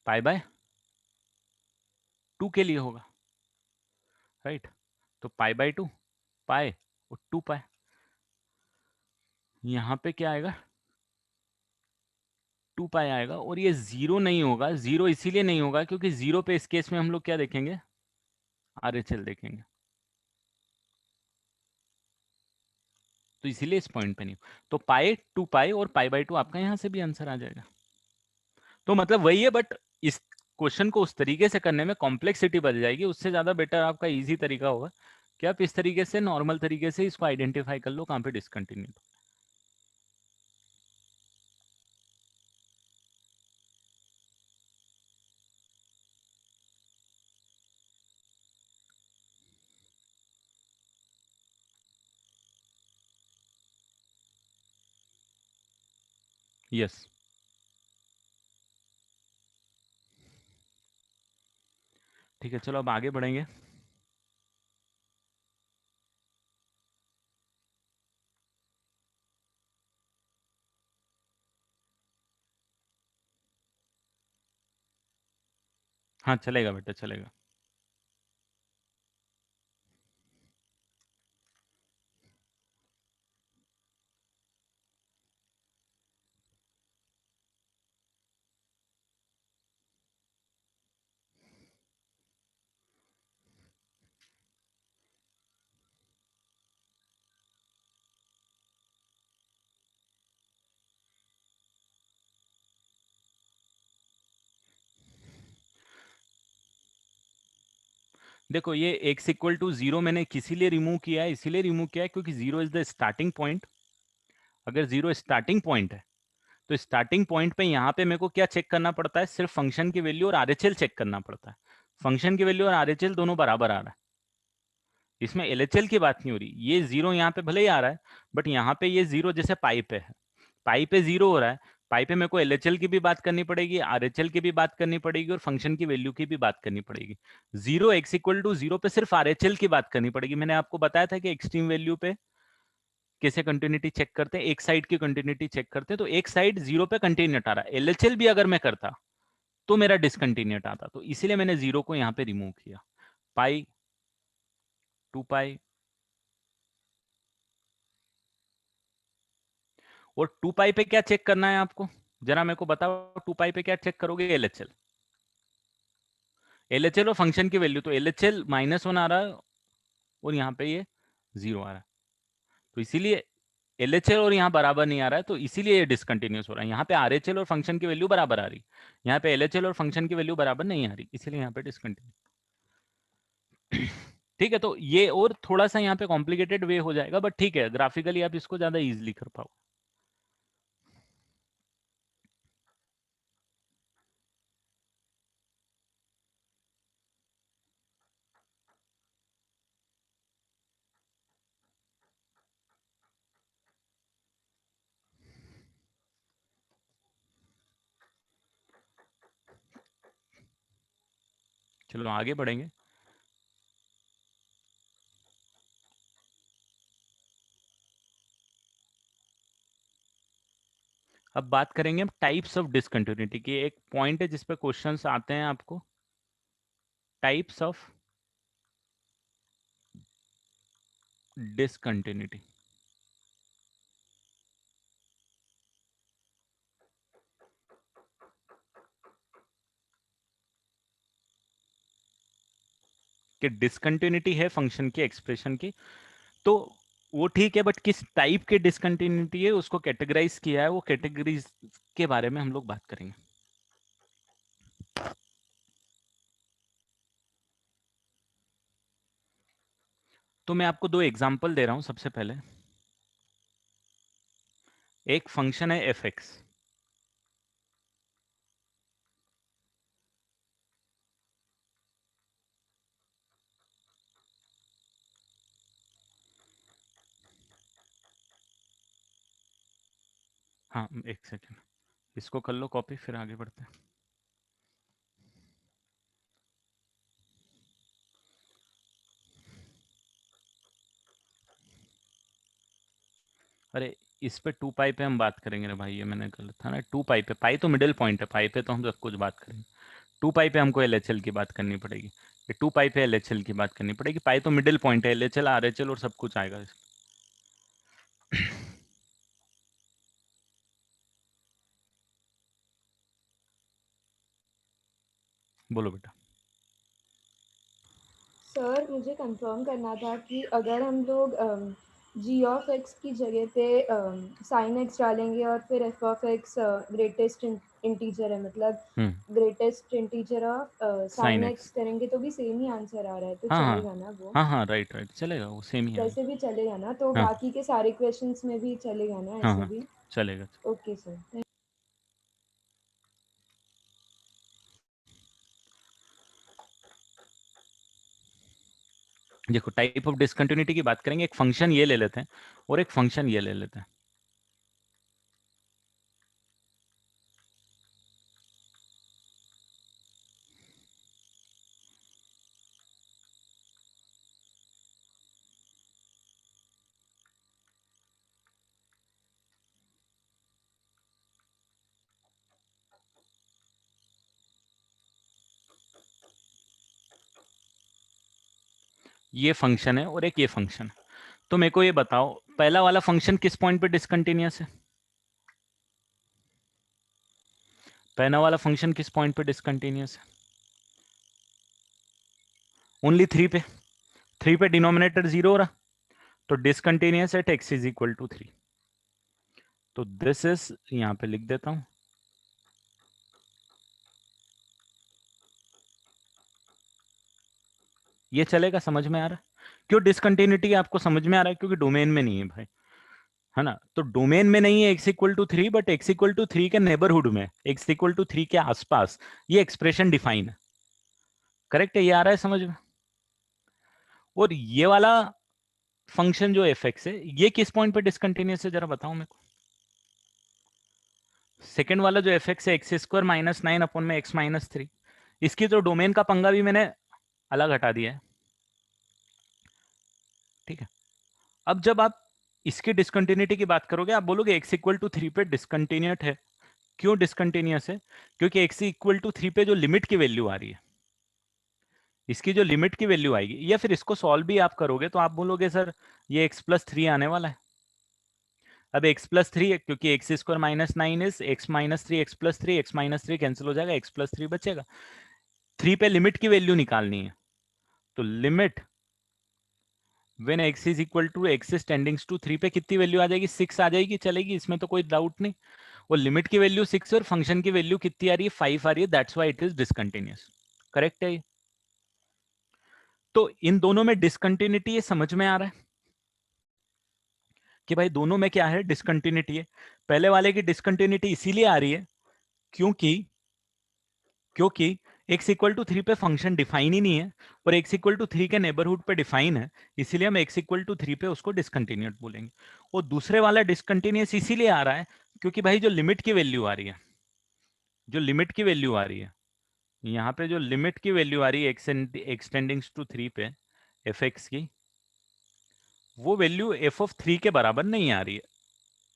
π/2 के लिए होगा, राइट। तो π/2, पाए और 2 यहाँ पे क्या आएगा? 2 आएगा। और ये 0 नहीं होगा। 0 इसीलिए नहीं होगा क्योंकि 0 पे इस केस में हम लोग क्या देखेंगे? RHL देखेंगे। तो इसीलिए इस पॉइंट पे नहीं। तो पाए 2 और π/2 आपका यहाँ से भी आंसर आ जाएगा। तो मतलब वही है, बट इस क्वेश्चन को उस तरीके से करने में कॉम्प्लेक्सिटी बढ़ जाएगी। उससे ज्यादा बेटर आपका इजी तरीका होगा कि आप इस तरीके से नॉर्मल तरीके से इसको आइडेंटिफाई कर लो कहाँ पे डिसकंटिन्यू। यस, ठीक है, चलो अब आगे बढ़ेंगे। हाँ चलेगा बेटा, चलेगा। देखो ये x इक्वल टू 0 मैंने किसी लिए रिमूव किया है, इसीलिए रिमूव किया है क्योंकि 0 इज द स्टार्टिंग पॉइंट। अगर 0 स्टार्टिंग पॉइंट है तो स्टार्टिंग पॉइंट पे यहाँ पे मेरे को क्या चेक करना पड़ता है, सिर्फ फंक्शन की वैल्यू और आरएचएल चेक करना पड़ता है। फंक्शन की वैल्यू और आरएचएल दोनों बराबर आ रहा है, इसमें एलएचएल की बात नहीं हो रही। ये 0 यहाँ पे भले ही आ रहा है, बट यहाँ पे ये 0 जैसे पाई पे है, पाई पे 0 हो रहा है, पाई पे मेरे को एलएचएल की भी बात करनी पड़ेगी, आरएचएल की भी बात करनी पड़ेगी और फंक्शन की वैल्यू की भी बात करनी पड़ेगी। 0 x इक्वल टू 0 पे सिर्फ आरएचएल की बात करनी पड़ेगी। मैंने आपको बताया था कि एक्सट्रीम वैल्यू पे कैसे कंटिन्यूटी चेक करते हैं, एक साइड की कंटिन्यूटी चेक करते हैं, तो एक साइड 0 पे कंटिन्यूट आ रहा है। एलएचएल भी अगर मैं करता तो मेरा डिसकंटिन्यूट आता, तो इसीलिए मैंने 0 को यहाँ पे रिमूव किया। पाई, 2 पाई, और 2 पाई पे क्या चेक करना है आपको, जरा मेरे को बताओ। 2 पाई पे क्या चेक करोगे, एलएचएल। एलएचएल और फंक्शन की वैल्यू, तो एलएचएल -1 आ रहा है और यहाँ पे ये 0 आ रहा है, तो इसीलिए एलएचएल और यहाँ बराबर नहीं आ रहा है, तो इसीलिए ये डिसकंटिन्यूस हो रहा है। यहाँ पे आरएचएल और फंक्शन की वैल्यू बराबर आ रही, यहाँ पे एलएचएल और फंक्शन की वैल्यू बराबर नहीं आ रही, इसीलिए यहाँ पे डिसकंटिन्यू। ठीक है, तो ये और थोड़ा सा यहाँ पे कॉम्प्लिकेटेड वे हो जाएगा, बट ठीक है, ग्राफिकली आप इसको ज्यादा इजिली कर पाओ। चलो आगे बढ़ेंगे। अब बात करेंगे हम टाइप्स ऑफ डिसकंटिन्यूटी की। एक पॉइंट है जिसपे क्वेश्चंस आते हैं आपको, टाइप्स ऑफ डिसकंटिन्यूटी। कि डिसकंटिन्यूटी है फंक्शन की, एक्सप्रेशन की, तो वो ठीक है, बट किस टाइप के डिसकंटिन्यूटी है उसको कैटेगराइज किया है, वो कैटेगरीज के बारे में हम लोग बात करेंगे। तो मैं आपको दो एग्जांपल दे रहा हूं। सबसे पहले एक फंक्शन है एफ एक्स, हाँ एक सेकेंड, इसको कर लो कॉपी, फिर आगे बढ़ते हैं। अरे इस पे 2 पाई पे हम बात करेंगे रे भाई, ये मैंने गलत था ना। 2 पाई पे, पाई तो मिडिल पॉइंट है, पाई पे तो हम सब कुछ बात करेंगे। 2 पाई पे हमको एलएचएल की बात करनी पड़ेगी, ये 2 पाई पे एलएचएल की बात करनी पड़ेगी। पाई तो मिडिल पॉइंट है, एलएचएल आरएचएल और सब कुछ आएगा। बोलो बेटा। सर मुझे कंफर्म करना था कि अगर हम लोग जी ऑफ एक्स की जगह पे साइन एक्स डालेंगे और फिर F of x greatest integer है, मतलब greatest integer of sine sine x. X करेंगे तो भी सेम ही आंसर आ रहा है, तो हाँ हाँ चलेगा ना वो? हाँ हाँ, राइट राइट, चलेगा, वो सेम ही वैसे आएगा। भी चलेगा ना? तो हाँ बाकी के सारे क्वेश्चंस में भी चलेगा ना हाँ ऐसे हाँ, भी? चलेगा। Okay sir. देखो, टाइप ऑफ डिसकंटिन्यूटी की बात करेंगे, एक फंक्शन ये ले लेते हैं और एक फंक्शन ये ले लेते हैं। ये फंक्शन है और एक ये फंक्शन है। तो मेरे को ये बताओ, पहला वाला फंक्शन किस पॉइंट पे डिसकंटिन्यूअस है? पहला वाला फंक्शन किस पॉइंट पे डिसकंटिन्यूअस है? ओनली 3 पे। 3 पे डिनोमिनेटर 0 हो रहा, तो discontinuous at x is equal to 3। तो दिस इज, यहां पे लिख देता हूं, ये चलेगा, समझ में आ रहा है? क्यों डिसकंटिन्यूटी आपको समझ में आ रहा है? क्योंकि डोमेन में नहीं है भाई, है ना? तो डोमेन में नहीं है x equal to 3, but x equal to 3 के नेबरहुड में, एक्स इक्वल टू 3 के आसपास ये एक्सप्रेशन डिफाइन है। करेक्ट है? ये आ रहा है समझ में? और ये वाला फंक्शन जो एफ एक्स है, ये किस पॉइंट पे डिसकंटिन्यूअस है जरा बताओ मेरे को। सेकेंड वाला जो एफ एक्स है, एक्स स्क्वायर माइनस 9 अपॉन में एक्स माइनस 3, इसकी तो डोमेन का पंगा भी मैंने अलग हटा दिया है। ठीक है, अब जब आप इसकी डिसकंटिन्यूटी की बात करोगे, आप बोलोगे एक्स इक्वल टू 3 पे डिसकंटिन्यूट है। क्यों डिसकंटिन्यूअस है? क्योंकि एक्स इक्वल टू 3 पे जो लिमिट की वैल्यू आ रही है, इसकी जो लिमिट की वैल्यू आएगी, या फिर इसको सॉल्व भी आप करोगे तो आप बोलोगे सर ये एक्स प्लस 3 आने वाला है। अब एक्स प्लस 3 है, क्योंकि x square minus 9 is x minus 3, x plus 3, x minus 3 cancel हो जाएगा, एक्स प्लस 3 बचेगा। 3 पे लिमिट की वैल्यू निकालनी है, तो limit when x is equal to x is tendings to 3 पे कितनी वैल्यू आ जाएगी? 6 आ जाएगी, चलेगी, इसमें तो कोई डाउट नहीं। वो लिमिट की वैल्यू 6 और फंक्शन की वैल्यू कितनी आ रही है? 5 आ रही है, that's why it is discontinuous. Correct है ये? तो इन दोनों में डिसकंटिन्यूटी, ये समझ में आ रहा है कि भाई दोनों में क्या है? डिसकंटिन्यूटी है। पहले वाले की डिसकंटिन्यूटी इसीलिए आ रही है क्योंकि क्योंकि x इक्वल टू 3 पे फंक्शन डिफाइन ही नहीं है, और x इक्वल टू 3 के नेबरहुड पे डिफाइन है, इसीलिए हम x इक्वल टू 3 पे उसको डिसकंटिन्यूट बोलेंगे। और दूसरे वाला डिसकंटिन्यूअस इसीलिए आ रहा है क्योंकि भाई जो लिमिट की वैल्यू आ रही है, जो लिमिट की वैल्यू आ रही है, यहाँ पे जो लिमिट की वैल्यू आ रही है एक्सटेंडिंग्स टू 3 पे एफ एक्स की, वो वैल्यू एफ ऑफ 3 के बराबर नहीं आ रही है।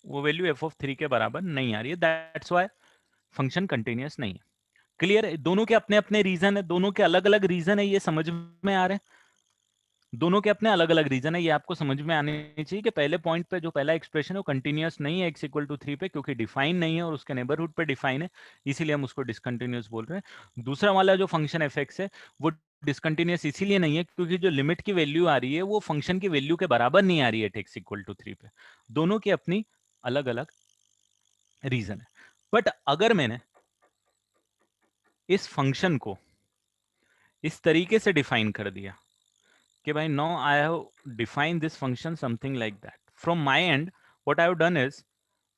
वो वैल्यू एफ ऑफ 3 के बराबर नहीं आ रही है, दैट्स वाई फंक्शन कंटिन्यूअस नहीं है। क्लियर है? दोनों के अपने अपने रीजन है, दोनों के अलग अलग रीजन है, ये समझ में आ रहे हैं? दोनों के अपने अलग अलग रीजन है, ये आपको समझ में आने चाहिए कि पहले पॉइंट पे जो पहला एक्सप्रेशन है वो कंटिन्यूअस नहीं है एक्स इक्वल टू 3 पे, क्योंकि डिफाइन नहीं है और उसके नेबरहुड पे डिफाइन है, इसीलिए हम उसको डिसकंटिन्यूअस बोल रहे हैं। दूसरा वाला जो फंक्शन एफ एक्स है, वो डिसकंटिन्यूअस इसीलिए नहीं है क्योंकि जो लिमिट की वैल्यू आ रही है वो फंक्शन की वैल्यू के बराबर नहीं आ रही है एक्स इक्वल टू 3 पे। दोनों की अपनी अलग अलग रीजन है। बट अगर मैंने इस फंक्शन को इस तरीके से डिफाइन कर दिया कि भाई no I have define this function something like that, from my end what I have done is,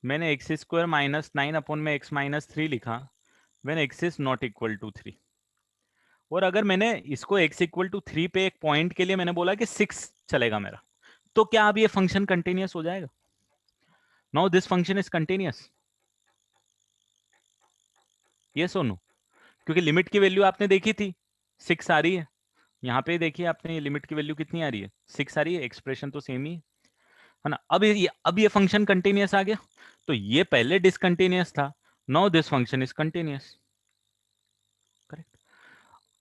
मैंने एक्स स्क्वायर माइनस 9 अपॉन में एक्स माइनस 3 लिखा when x is not equal to 3। और अगर मैंने इसको एक्स इक्वल टू 3 पे एक point के लिए मैंने बोला कि 6 चलेगा मेरा, तो क्या अब ये फंक्शन कंटिन्यूअस हो जाएगा? Now this function is continuous, ये सोनू, क्योंकि लिमिट की वैल्यू आपने देखी थी, 6 आ रही है। यहाँ पे देखिए आपने, ये लिमिट की वैल्यू कितनी आ रही है? 6 आ रही है, एक्सप्रेशन तो सेम ही है ना? अब ये फंक्शन कंटिन्यूअस आ गया, तो ये पहले डिसकंटिन्यूअस था, now this function is continuous. Correct?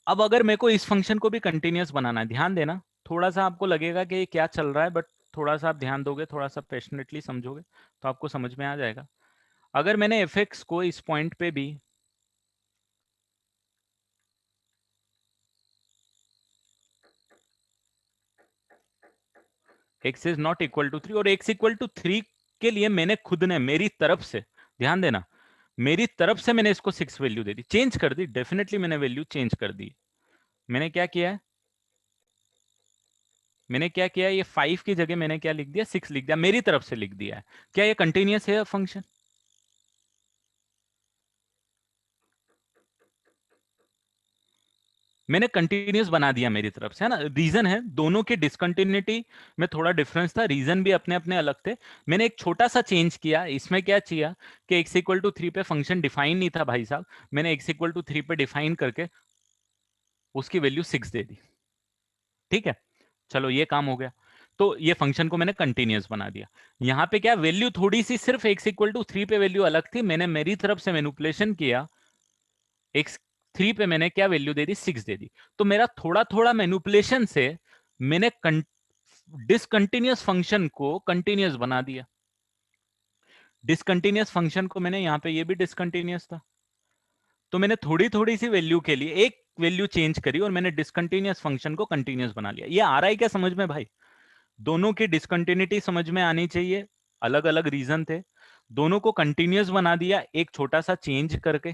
अब अगर मेरे को इस फंक्शन को भी कंटिन्यूअस बनाना है, ध्यान देना, थोड़ा सा आपको लगेगा कि ये क्या चल रहा है, बट थोड़ा सा आप ध्यान दोगे, थोड़ा सा पैशनेटली समझोगे, तो आपको समझ में आ जाएगा। अगर मैंने एफ एक्स को इस पॉइंट पे भी x is not equal to 3, और x इक्वल टू 3 के लिए मैंने खुद ने मेरी तरफ से, ध्यान देना, मेरी तरफ से मैंने इसको 6 वैल्यू दे दी, चेंज कर दी, डेफिनेटली मैंने वैल्यू चेंज कर दी। मैंने क्या किया है, मैंने क्या किया, ये 5 की जगह मैंने क्या लिख दिया, 6 लिख दिया, मेरी तरफ से लिख दिया है। क्या ये कंटिन्यूअस है फंक्शन? मैंने कंटिन्यूअस बना दिया मेरी तरफ से, है ना। रीजन है, दोनों की डिसकंटिन्यूटी में थोड़ा डिफरेंस था, रीजन भी अपने अपने अलग थे। मैंने एक छोटा सा चेंज किया, इसमें क्या किया कि x इक्वल टू 3 पे फंक्शन डिफाइन नहीं था भाई साहब, मैंने x इक्वल टू 3 पे डिफाइन करके उसकी वैल्यू 6 दे दी। ठीक है, चलो ये काम हो गया। तो ये फंक्शन को मैंने कंटिन्यूअस बना दिया। यहां पे क्या, वैल्यू थोड़ी सी सिर्फ x इक्वल टू 3 पे वैल्यू अलग थी, मैंने मेरी तरफ से मैनिपुलेशन किया, x3 पे मैंने क्या वैल्यू दे दी, 6 दे दी। तो मेरा थोड़ा थोड़ा मैनिपुलेशन से मैंने डिसकंटिन्यूअस फंक्शन को कंटिन्यूअस बना दिया। डिसकंटिन्यूअस फंक्शन को मैंने यहां पे, ये भी डिसकंटिन्यूअस था, तो मैंने थोड़ी थोड़ी सी वैल्यू के लिए एक वैल्यू चेंज करी और मैंने डिसकंटिन्यूअस फंक्शन को कंटिन्यूअस बना लिया। ये आ रहा है क्या समझ में भाई? दोनों की डिसकंटिन्यूटी समझ में आनी चाहिए, अलग अलग रीजन थे, दोनों को कंटिन्यूअस बना दिया एक छोटा सा चेंज करके।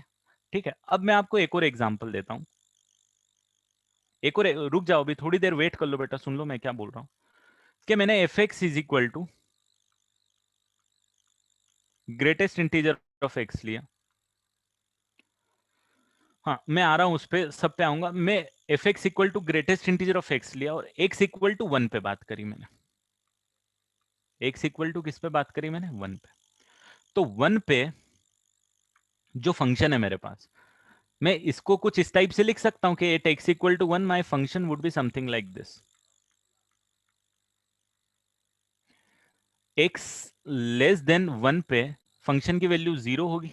ठीक है, अब मैं आपको एक और एग्जांपल देता हूं, एक और, रुक जाओ अभी थोड़ी देर वेट कर लो बेटा, सुन लो मैं क्या बोल रहा हूं। कि मैंने f x is equal to greatest integer of x लिया। हाँ मैं आ रहा हूं, उस पे सब पे आऊंगा मैं। F x equal to greatest integer of x लिया और एक्स इक्वल टू 1 पे बात करी मैंने। एक्स इक्वल टू किस पे बात करी मैंने, 1 पे। तो 1 पे जो फंक्शन है मेरे पास, मैं इसको कुछ इस टाइप से लिख सकता हूं कि at x equal to 1 my function would be something like this. X less than 1 पे फंक्शन की वैल्यू 0 होगी,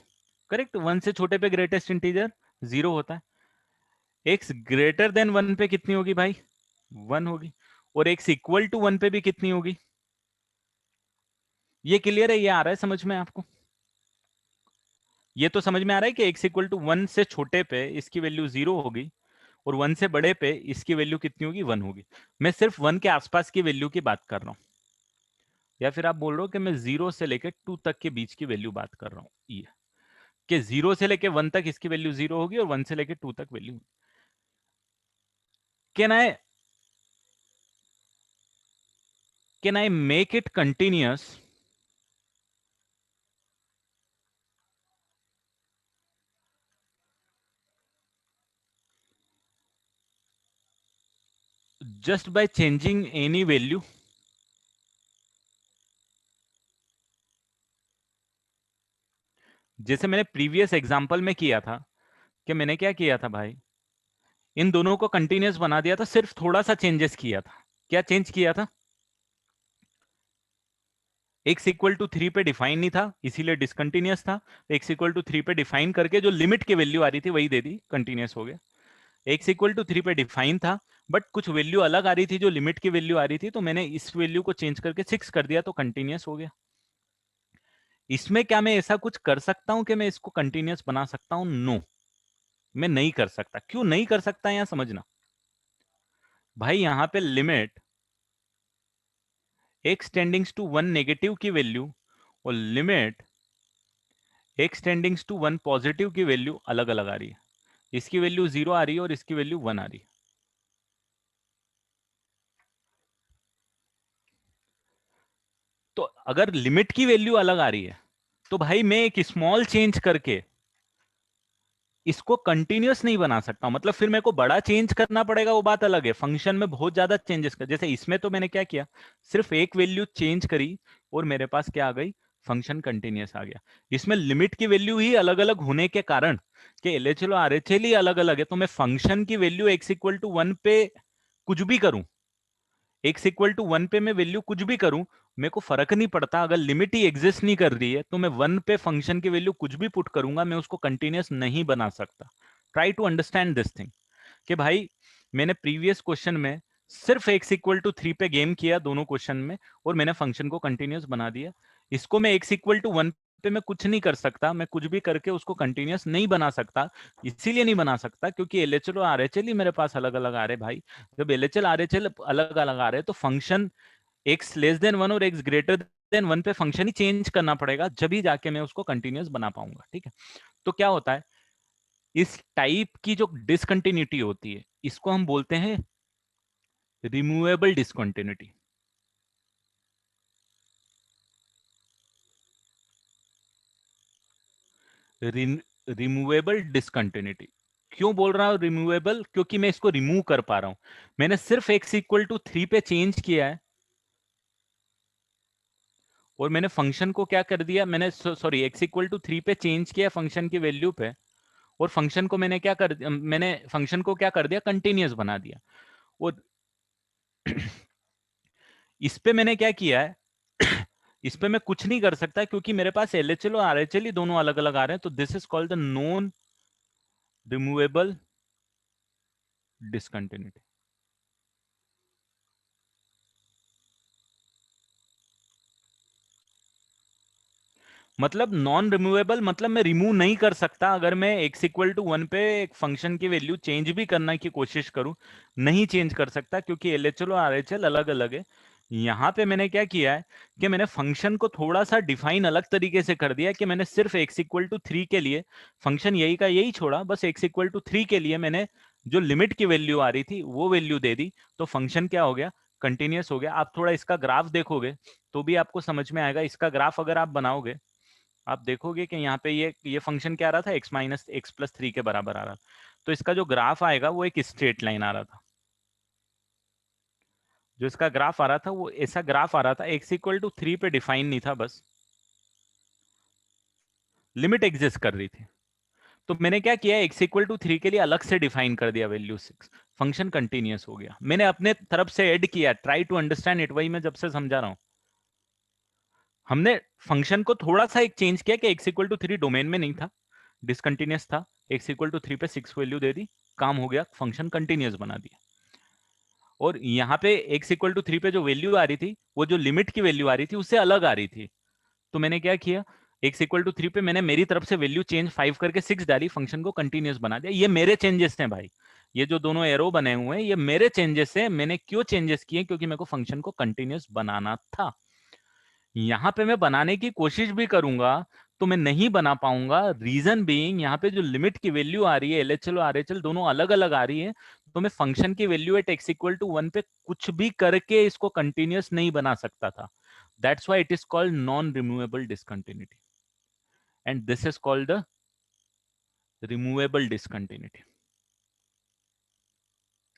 करेक्ट। 1 से छोटे पे ग्रेटेस्ट इंटीजर 0 होता है। एक्स ग्रेटर देन 1 पे कितनी होगी भाई, 1 होगी। और एक्स इक्वल टू 1 पे भी कितनी होगी? ये क्लियर है, ये आ रहा है समझ में आपको? ये तो समझ में आ रहा है कि एक्स इक्वल टू 1 से छोटे पे इसकी वैल्यू 0 होगी और 1 से बड़े पे इसकी वैल्यू कितनी होगी, 1 होगी। मैं सिर्फ 1 के आसपास की वैल्यू की बात कर रहा हूं, या फिर आप बोल रहे हो कि मैं 0 से लेकर 2 तक के बीच की वैल्यू बात कर रहा हूं। ये कि 0 से लेकर 1 तक इसकी वैल्यू 0 होगी और 1 से लेकर 2 तक value. Can I can I make it continuous just by changing any value? जैसे मैंने प्रीवियस एग्जांपल में किया था, कि मैंने क्या किया था भाई, इन दोनों को कंटिन्यूअस बना दिया था, सिर्फ थोड़ा सा चेंजेस किया था। क्या चेंज किया था? x इक्वल टू 3 पे डिफाइन नहीं था इसीलिए डिसकंटिन्यूअस था, x इक्वल टू 3 पे डिफाइन करके जो लिमिट की वैल्यू आ रही थी वही दे दी, कंटिन्यूअस हो गया। x इक्वल टू 3 पे डिफाइन था बट कुछ वैल्यू अलग आ रही थी जो लिमिट की वैल्यू आ रही थी, तो मैंने इस वैल्यू को चेंज करके 6 कर दिया, तो कंटिन्यूअस हो गया। इसमें क्या मैं ऐसा कुछ कर सकता हूं कि मैं इसको कंटिन्यूअस बना सकता हूं? नो, मैं नहीं कर सकता। क्यों नहीं कर सकता, यहां समझना भाई। यहां पे लिमिट x टेंडिंग्स टू 1 नेगेटिव की वैल्यू और लिमिट x टेंडिंग्स टू 1 पॉजिटिव की वैल्यू अलग अलग आ रही है। इसकी वैल्यू 0 आ रही है और इसकी वैल्यू 1 आ रही है। तो अगर लिमिट की वैल्यू अलग आ रही है तो भाई मैं एक स्मॉल चेंज करके इसको कंटिन्यूअस नहीं बना सकता, मतलब फिर मेरे को बड़ा चेंज करना पड़ेगा, वो बात अलग है। फंक्शन में बहुत ज्यादा चेंजेस कर, जैसे इसमें तो मैंने क्या किया, सिर्फ एक वैल्यू चेंज करी और मेरे पास क्या आ गई, फंक्शन कंटिन्यूअस आ गया। इसमें लिमिट की वैल्यू ही अलग अलग होने के कारण कि एलएचएल और आरएचएल ही अलग अलग है, तो मैं फंक्शन की वैल्यू एक्स इक्वल टू 1 पे कुछ भी करूं, एक्स इक्वल टू 1 पे मैं वैल्यू कुछ भी करूं, मेरे को फर्क नहीं पड़ता। अगर लिमिट ही एग्जिस्ट नहीं कर रही है तो मैं 1 पे फंक्शन की वैल्यू कुछ भी पुट करूंगा, मैं उसको कंटिन्यूअस नहीं बना सकता। Try to understand this thing कि भाई मैंने प्रीवियस क्वेश्चन में सिर्फ एक्स इक्वल टू 3 पे गेम किया दोनों क्वेश्चन में और मैंने फंक्शन को कंटिन्यूअस बना दिया। इसको मैं एक्स इक्वल टू 1 पे मैं कुछ नहीं कर सकता, मैं कुछ भी करके उसको कंटिन्यूअस नहीं बना सकता। इसीलिए नहीं बना सकता क्योंकि एलएचएल और आरएचएल ही मेरे पास अलग अलग आ रहे भाई। जब एलएचएल आरएचएल अलग अलग आ रहे हैं तो फंक्शन x लेस देन 1 और x ग्रेटर देन 1 पे फंक्शन ही चेंज करना पड़ेगा, जब ही जाके मैं उसको कंटिन्यूअस बना पाऊंगा। ठीक है, तो क्या होता है, इस टाइप की जो डिसकंटिन्यूटी होती है इसको हम बोलते हैं रिमूवेबल डिसकंटिन्यूटी। रिमूवेबल डिसकंटिन्यूटी क्यों बोल रहा हूं रिमूवेबल, क्योंकि मैं इसको रिमूव कर पा रहा हूं। मैंने सिर्फ x इक्वल टू 3 पे चेंज किया है और मैंने फंक्शन को क्या कर दिया, मैंने सॉरी x इक्वल टू 3 पे चेंज किया फंक्शन की वैल्यू पे, और फंक्शन को मैंने क्या कर, मैंने फंक्शन को क्या कर दिया, कंटिन्यूअस बना दिया। और इस पे मैंने क्या किया है इस पे मैं कुछ नहीं कर सकता क्योंकि मेरे पास LHL और RHL ही दोनों अलग अलग आ रहे हैं, तो this is called the non removable discontinuity. मतलब नॉन रिमूवेबल मतलब मैं रिमूव नहीं कर सकता, अगर मैं x इक्वल टू 1 पे एक फंक्शन की वैल्यू चेंज भी करने की कोशिश करूं, नहीं चेंज कर सकता क्योंकि LHL और RHL अलग अलग है। यहां पे मैंने क्या किया है कि मैंने फंक्शन को थोड़ा सा डिफाइन अलग तरीके से कर दिया कि मैंने सिर्फ x इक्वल टू 3 के लिए फंक्शन यही का यही छोड़ा, बस x इक्वल टू 3 के लिए मैंने जो लिमिट की वैल्यू आ रही थी वो वैल्यू दे दी, तो फंक्शन क्या हो गया, कंटिन्यूअस हो गया। आप थोड़ा इसका ग्राफ देखोगे तो भी आपको समझ में आएगा। इसका ग्राफ अगर आप बनाओगे, आप देखोगे कि यहाँ पे ये फंक्शन क्या आ रहा था, x माइनस एक्स प्लस 3 के बराबर आ रहा था, तो इसका जो ग्राफ आएगा वो एक स्ट्रेट लाइन आ रहा था। जो इसका ग्राफ आ रहा था वो ऐसा ग्राफ आ रहा था, x इक्वल टू 3 पे डिफाइन नहीं था, बस लिमिट एग्जिस्ट कर रही थी। तो मैंने क्या किया, x इक्वल टू 3 के लिए अलग से डिफाइन कर दिया वैल्यू 6, फंक्शन कंटिन्यूअस हो गया। मैंने अपने तरफ से ऐड किया, ट्राई टू अंडरस्टैंड इट, वही मैं जब से समझा रहा हूं। हमने फंक्शन को थोड़ा सा एक चेंज किया कि x इक्वल टू 3 डोमेन में नहीं था, डिसकंटिन्यूअस था, x इक्वल टू 3 पे 6 वैल्यू दे दी, काम हो गया, फंक्शन कंटिन्यूअस बना दिया। और यहाँ पे x इक्वल टू 3 पे जो वैल्यू आ रही थी, वो जो लिमिट की वैल्यू आ रही थी उससे अलग आ रही थी। तो मैंने क्या किया, x इक्वल टू 3 पे मैंने मेरी तरफ से वैल्यू चेंज 5 करके 6 डाली, फंक्शन को कंटिन्यूअस बना दिया। ये मेरे चेंजेस हैं भाई, ये जो दोनों एरो बने हुए हैं ये मेरे चेंजेस हैं। मैंने क्यों चेंजेस किए, क्योंकि मेरे को फंक्शन को कंटिन्यूअस बनाना था। यहां पे मैं बनाने की कोशिश भी करूंगा तो मैं नहीं बना पाऊंगा, रीजन बीइंग यहाँ पे जो लिमिट की वैल्यू आ रही है, LHL और RHL दोनों अलग अलग आ रही है, तो मैं फंक्शन की value at x equal to 1 पे कुछ भी करके इसको कंटिन्यूअस नहीं बना सकता था। That's why it is called non removable discontinuity and this is called the removable discontinuity.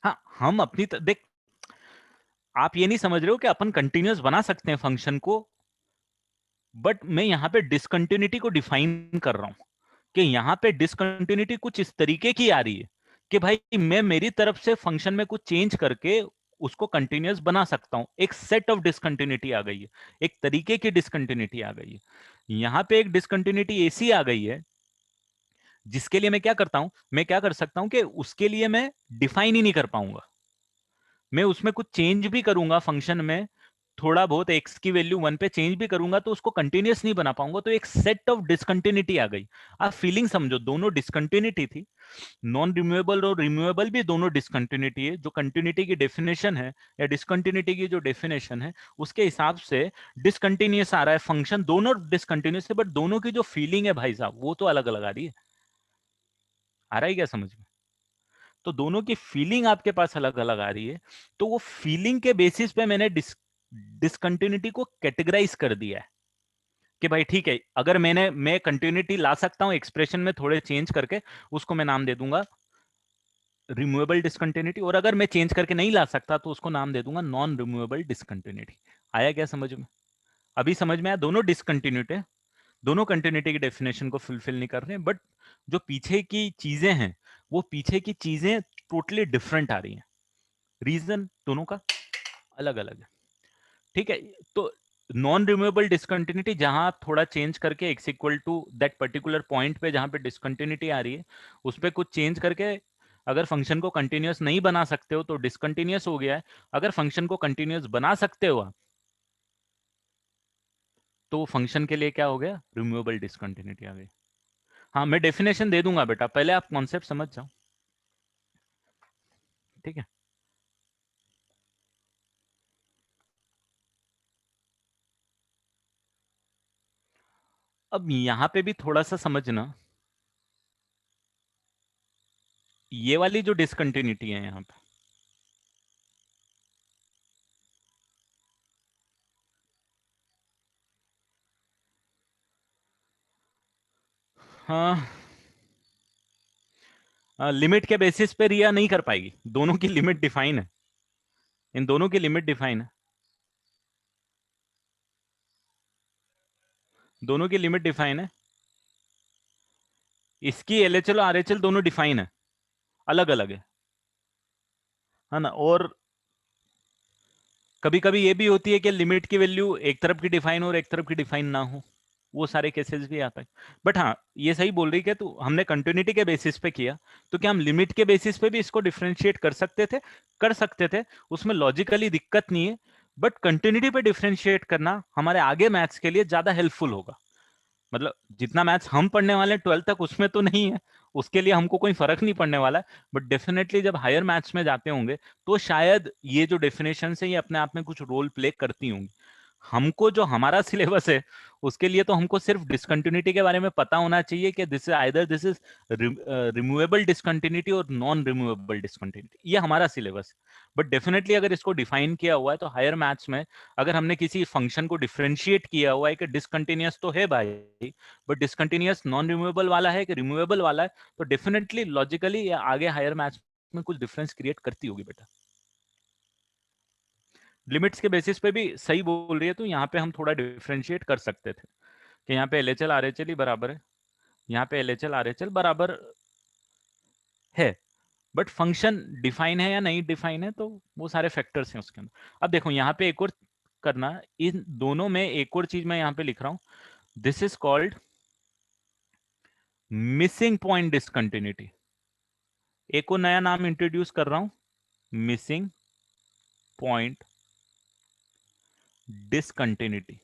हाँ, हम अपनी देख, आप ये नहीं समझ रहे हो कि अपन कंटिन्यूअस बना सकते हैं फंक्शन को, बट मैं यहाँ पे डिसकंटिन्यूटी को डिफाइन कर रहा हूं कि यहाँ पे डिसकंटिन्यूटी कुछ इस तरीके की आ रही है कि भाई मैं मेरी तरफ से फंक्शन में कुछ चेंज करके उसको कंटिन्यूअस बना सकता हूं। एक सेट ऑफ डिसकंटिन्यूटी आ गई है, एक तरीके की डिसकंटिन्यूटी आ गई है। यहाँ पे एक डिसकंटिन्यूटी ऐसी आ गई है जिसके लिए मैं क्या करता हूं, मैं क्या कर सकता हूं कि उसके लिए मैं डिफाइन ही नहीं कर पाऊंगा। मैं उसमें कुछ चेंज भी करूंगा फंक्शन में, थोड़ा बहुत x की वैल्यू 1 पे चेंज भी करूंगा तो उसको कंटिन्यूअस नहीं बना पाऊंगा, तो एक सेट ऑफ डिसकंटिन्यूटी आ गई। आप फीलिंग समझो, दोनों डिसकंटिन्यूटी थी, नॉन रिमूवेबल और रिमूवेबल भी दोनों डिसकंटिन्यूटी है। जो कंटिन्यूटी की डेफिनेशन है या डिसकंटिन्यूटी की जो डेफिनेशन है उसके हिसाब से डिसकंटिन्यूअस आ रहा है फंक्शन, दोनों डिसकंटिन्यूअस है, बट दोनों की जो फीलिंग है भाई साहब वो तो अलग अलग आ रही है। आ रहा है क्या समझ में? तो दोनों की फीलिंग आपके पास अलग अलग आ रही है, तो वो फीलिंग के बेसिस पे मैंने डिसकंटिन्यूटी को कैटेगराइज कर दिया है कि भाई ठीक है, अगर मैं कंटिन्यूटी ला सकता हूं एक्सप्रेशन में थोड़े चेंज करके, उसको मैं नाम दे दूंगा रिमूवेबल डिसकंटिन्यूटी, और अगर मैं चेंज करके नहीं ला सकता तो उसको नाम दे दूंगा नॉन रिमूवेबल डिसकंटिन्यूटी। आया क्या समझ में? अभी समझ में आया, दोनों डिसकंटिन्यूटी, दोनों कंटिन्यूटी की डेफिनेशन को फुलफिल नहीं कर रहे हैं, बट जो पीछे की चीजें हैं वो पीछे की चीजें टोटली डिफरेंट आ रही हैं, रीजन दोनों का अलग अलग है। ठीक है, तो नॉन रिमूवेबल डिसकंटिन्यूटी जहां आप थोड़ा चेंज करके x equal to that particular point पे जहां पे डिसकंटिन्यूटी आ रही है उस पर कुछ चेंज करके अगर फंक्शन को कंटिन्यूअस नहीं बना सकते हो तो डिसकंटिन्यूअस हो गया है। अगर फंक्शन को कंटिन्यूअस बना सकते हो आप, तो फंक्शन के लिए क्या हो गया, रिमूवेबल डिसकंटिन्यूटी आ गई। हाँ, मैं डेफिनेशन दे दूंगा बेटा, पहले आप कॉन्सेप्ट समझ जाओ। ठीक है, अब यहां पे भी थोड़ा सा समझना, ये वाली जो डिसकंटिन्यूटी है यहां पे, हाँ, लिमिट के बेसिस पे रिया नहीं कर पाएगी, दोनों की लिमिट डिफाइन है, इन दोनों की लिमिट डिफाइन है, दोनों की लिमिट डिफाइन है, इसकी एलएचएल और आरएचएल दोनों डिफाइन है, अलग अलग है ना। और कभी कभी ये भी होती है कि लिमिट की वैल्यू एक तरफ की डिफाइन हो और एक तरफ की डिफाइन ना हो, वो सारे केसेस भी आता है। बट हाँ, ये सही बोल रही है, तो हमने कंटिन्यूटी के बेसिस पे किया, तो क्या हम लिमिट के बेसिस पे भी इसको डिफरेंशिएट कर सकते थे? कर सकते थे, उसमें लॉजिकली दिक्कत नहीं है, बट कंटिन्यूटी पे डिफरेंशिएट करना हमारे आगे मैथ्स के लिए ज्यादा हेल्पफुल होगा। मतलब जितना मैथ्स हम पढ़ने वाले हैं 12th तक, उसमें तो नहीं है, उसके लिए हमको कोई फर्क नहीं पड़ने वाला है, बट डेफिनेटली जब हायर मैथ्स में जाते होंगे तो शायद ये जो डेफिनेशन है ये अपने आप में कुछ रोल प्ले करती होंगी। हमको जो हमारा सिलेबस है उसके लिए तो हमको सिर्फ डिसकंटिन्यूटी के बारे में पता होना चाहिए कि this is either this is removable discontinuity और नॉन रिमूवेबल डिसकंटिन्यूटी, ये हमारा सिलेबस है। बट डेफिनेटली अगर इसको डिफाइन किया हुआ है तो हायर मैथ्स में अगर हमने किसी फंक्शन को डिफरेंशिएट किया हुआ है कि डिसकंटिन्यूअस तो है भाई, बट डिसकंटिन्यूअस नॉन रिमूवेबल वाला है कि रिमूवेबल वाला है, तो डेफिनेटली लॉजिकली या आगे हायर मैथ्स में कुछ डिफरेंस क्रिएट करती होगी बेटा। लिमिट्स के बेसिस पे भी सही बोल रही है, तो यहाँ पे हम थोड़ा डिफरेंशिएट कर सकते थे कि यहाँ पे एलएचएल आरएचएल ही बराबर है, यहाँ पे एलएचएल आरएचएल बराबर है, बट फंक्शन डिफाइन है या नहीं डिफाइन है, तो वो सारे फैक्टर्स हैं उसके अंदर। अब देखो यहाँ पे एक और करना, इन दोनों में एक और चीज मैं यहाँ पे लिख रहा हूं, this is called missing point discontinuity. एक और नया नाम इंट्रोड्यूस कर रहा हूं, मिसिंग पॉइंट डिसकंटिन्यूटी।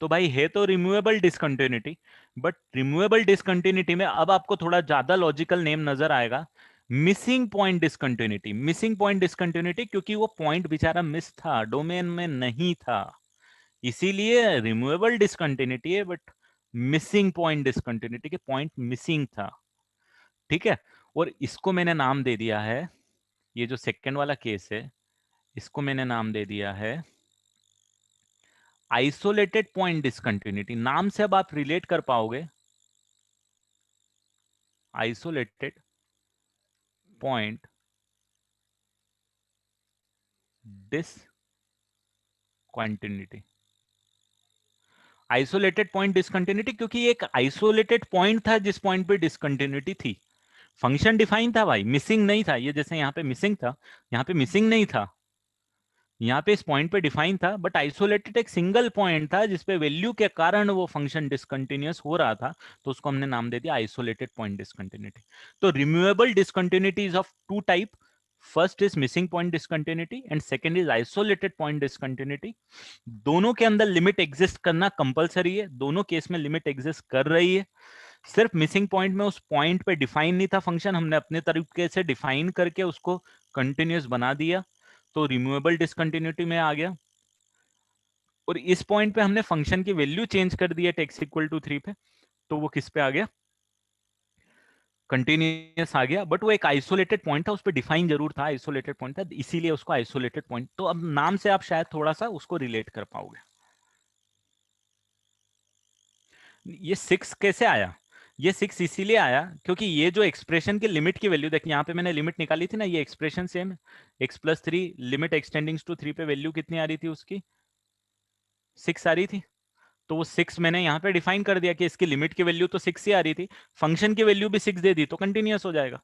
तो भाई है तो removable discontinuity, but removable discontinuity में अब आपको थोड़ा ज्यादा लॉजिकल नेम नजर आएगा, missing point discontinuity. Missing point discontinuity क्योंकि वो पॉइंट बेचारा मिस था, डोमेन में नहीं था, इसीलिए रिमूवेबल डिसकंटिन्यूटी है, बट मिसिंग पॉइंट डिसकंटिन्यूटी के पॉइंट मिसिंग था। ठीक है, और इसको मैंने नाम दे दिया है, ये जो सेकंड वाला केस है इसको मैंने नाम दे दिया है आइसोलेटेड पॉइंट डिसकंटिन्यूटी। नाम से अब आप रिलेट कर पाओगे, isolated point discontinuity. Isolated point discontinuity क्योंकि ये एक आइसोलेटेड पॉइंट था जिस पॉइंट पे डिसकंटिन्यूटी थी। फंक्शन डिफाइन था भाई, मिसिंग नहीं था, ये जैसे यहाँ पे मिसिंग था, यहाँ पे मिसिंग नहीं था, यहाँ पे इस पॉइंट पे डिफाइन था, बट आइसोलेटेड एक सिंगल पॉइंट था जिसपे वैल्यू के कारण वो फंक्शन डिसकंटिन्यूअस हो रहा था, तो उसको हमने नाम दे दिया आइसोलेटेड पॉइंट डिसकंटिन्यूटी। तो removable discontinuity is of two type, first is missing point discontinuity and second is isolated point discontinuity. दोनों के अंदर लिमिट एग्जिस्ट करना कंपलसरी है, दोनों केस में लिमिट एग्जिस्ट कर रही है। सिर्फ मिसिंग पॉइंट में उस पॉइंट पे डिफाइन नहीं था फंक्शन, हमने अपने तरीके से डिफाइन करके उसको कंटिन्यूअस बना दिया, तो रिमूवेबल डिसकंटिन्यूटी में आ गया। और इस पॉइंट पे हमने फंक्शन की वैल्यू चेंज कर दी है टेक्स इक्वल टू 3 पे, तो वो किस पे आ गया, कंटिन्यूअस आ गया, बट वो एक आइसोलेटेड पॉइंट था, उस पर डिफाइन जरूर था, आइसोलेटेड पॉइंट था, इसीलिए उसको आइसोलेटेड पॉइंट, तो अब नाम से आप शायद थोड़ा सा उसको रिलेट कर पाओगे। ये 6 कैसे आया? ये 6 इसीलिए आया क्योंकि ये जो एक्सप्रेशन की लिमिट की वैल्यू देखिए, यहाँ पे मैंने लिमिट निकाली थी ना, ये expression same, x+3 limit extending to 3 पे वैल्यू कितनी आ रही थी उसकी, 6 आ रही थी, तो वो 6 मैंने यहाँ पे डिफाइन कर दिया कि इसकी लिमिट की वैल्यू तो 6 ही आ रही थी, फंक्शन की वैल्यू भी 6 दे दी तो कंटिन्यूअस हो जाएगा।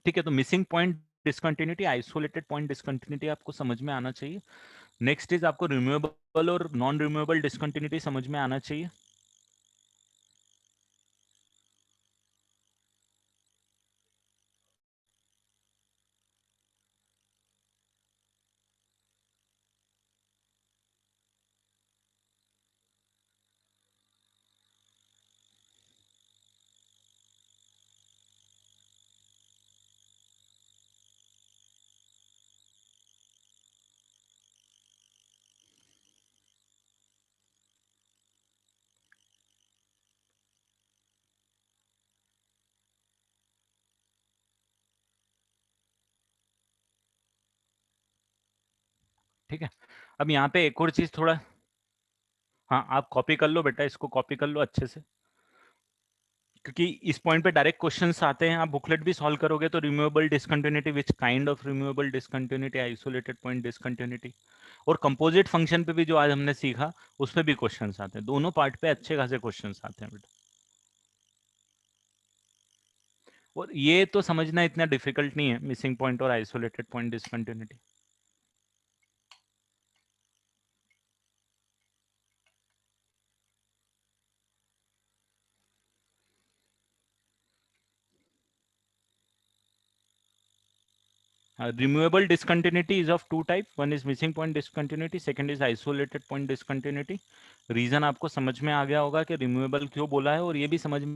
ठीक है, तो missing point discontinuity, isolated point discontinuity आपको समझ में आना चाहिए। नेक्स्ट इज आपको रिमूवेबल और नॉन रिमूवेबल डिसकंटिन्यूटी समझ में आना चाहिए। ठीक है, अब यहाँ पे एक और चीज थोड़ा, हाँ आप कॉपी कर लो बेटा, इसको कॉपी कर लो अच्छे से, क्योंकि इस पॉइंट पे डायरेक्ट क्वेश्चंस आते हैं। आप बुकलेट भी सॉल्व करोगे तो removable discontinuity, which kind of removable discontinuity, isolated point discontinuity, और कंपोजिट फंक्शन पे भी जो आज हमने सीखा उस पे भी क्वेश्चंस आते हैं। दोनों पार्ट पे अच्छे खासे क्वेश्चंस आते हैं बेटा, और ये तो समझना इतना डिफिकल्ट नहीं है, मिसिंग पॉइंट और isolated point discontinuity. Removable discontinuity is of two type, one is missing point discontinuity, second is isolated point discontinuity. Reason आपको समझ में आ गया होगा कि रिमूवेबल क्यों बोला है, और ये भी समझ में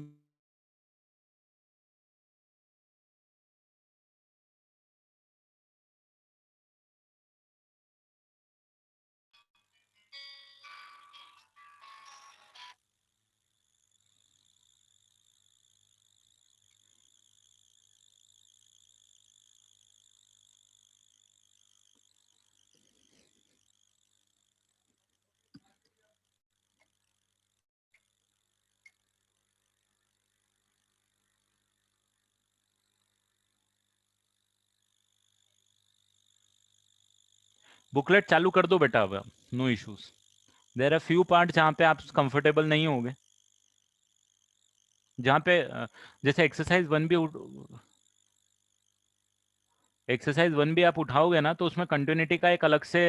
बुकलेट चालू कर दो बेटा अब, no issues. There are few part जहाँ पे आप कंफर्टेबल नहीं होगे, जहाँ पे जैसे एक्सरसाइज वन भी आप उठाओगे ना, तो उसमें कंटिन्यूटी का एक अलग से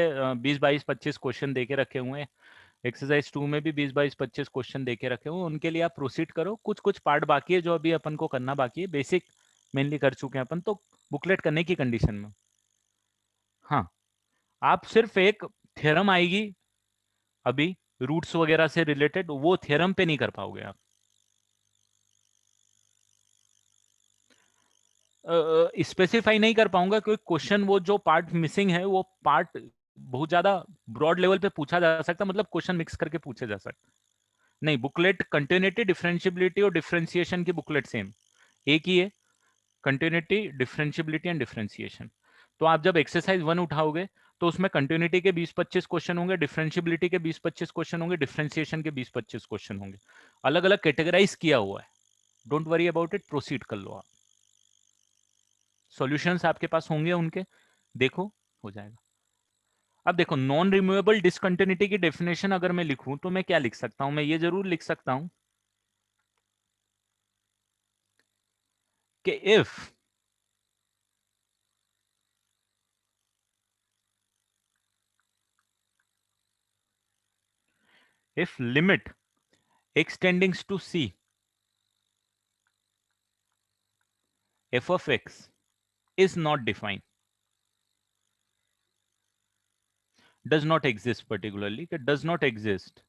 20 22 25 क्वेश्चन दे के रखे हुए हैं। एक्सरसाइज 2 में भी 20 22 25 क्वेश्चन दे के रखे हुए हैं, उनके लिए आप प्रोसीड करो। कुछ कुछ पार्ट बाकी है जो अभी अपन को करना बाकी है, बेसिक मेनली कर चुके हैं अपन, तो बुकलेट करने की कंडीशन में। हाँ, आप सिर्फ एक थ्योरम आएगी अभी रूट्स वगैरह से रिलेटेड, वो थ्योरम पे नहीं कर पाओगे आप। स्पेसिफाई नहीं कर पाऊंगा क्योंकि क्वेश्चन वो जो पार्ट मिसिंग है वो पार्ट बहुत ज्यादा ब्रॉड लेवल पे पूछा जा सकता, मतलब क्वेश्चन मिक्स करके पूछे जा सकते नहीं। बुकलेट कंटिन्यूटी, डिफरेंशियबिलिटी और डिफरेंशिएशन की बुकलेट सेम एक ही है, कंटिन्यूटी, डिफरेंशियबिलिटी एंड डिफरेंशिएशन। तो आप जब एक्सरसाइज 1 उठाओगे तो उसमें कंटिन्यूटी के 20 25 क्वेश्चन होंगे, डिफरेंशियबिलिटी के 20 25 क्वेश्चन होंगे, डिफरेंशिएशन के 20 25 क्वेश्चन होंगे। अलग अलग कैटेगराइज किया हुआ है, don't worry about it, proceed कर लो आप। सॉल्यूशंस आपके पास होंगे उनके, देखो हो जाएगा। अब देखो, नॉन रिमूवेबल डिसकंटिन्यूटी की डेफिनेशन अगर मैं लिखूं तो मैं क्या लिख सकता हूं, मैं ये जरूर लिख सकता हूं कि if limit extending to c f of x is not defined, does not exist, particularly that does not exist,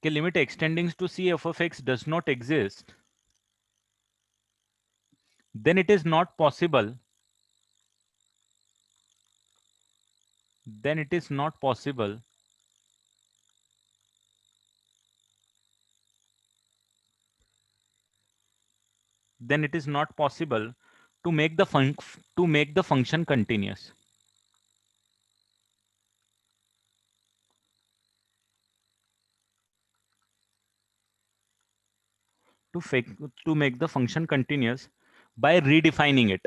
कि limit extending to c f of x does not exist, then it is not possible, then it is not possible then it is not possible to make the function continuous. to fake to make the function continuous by redefining it.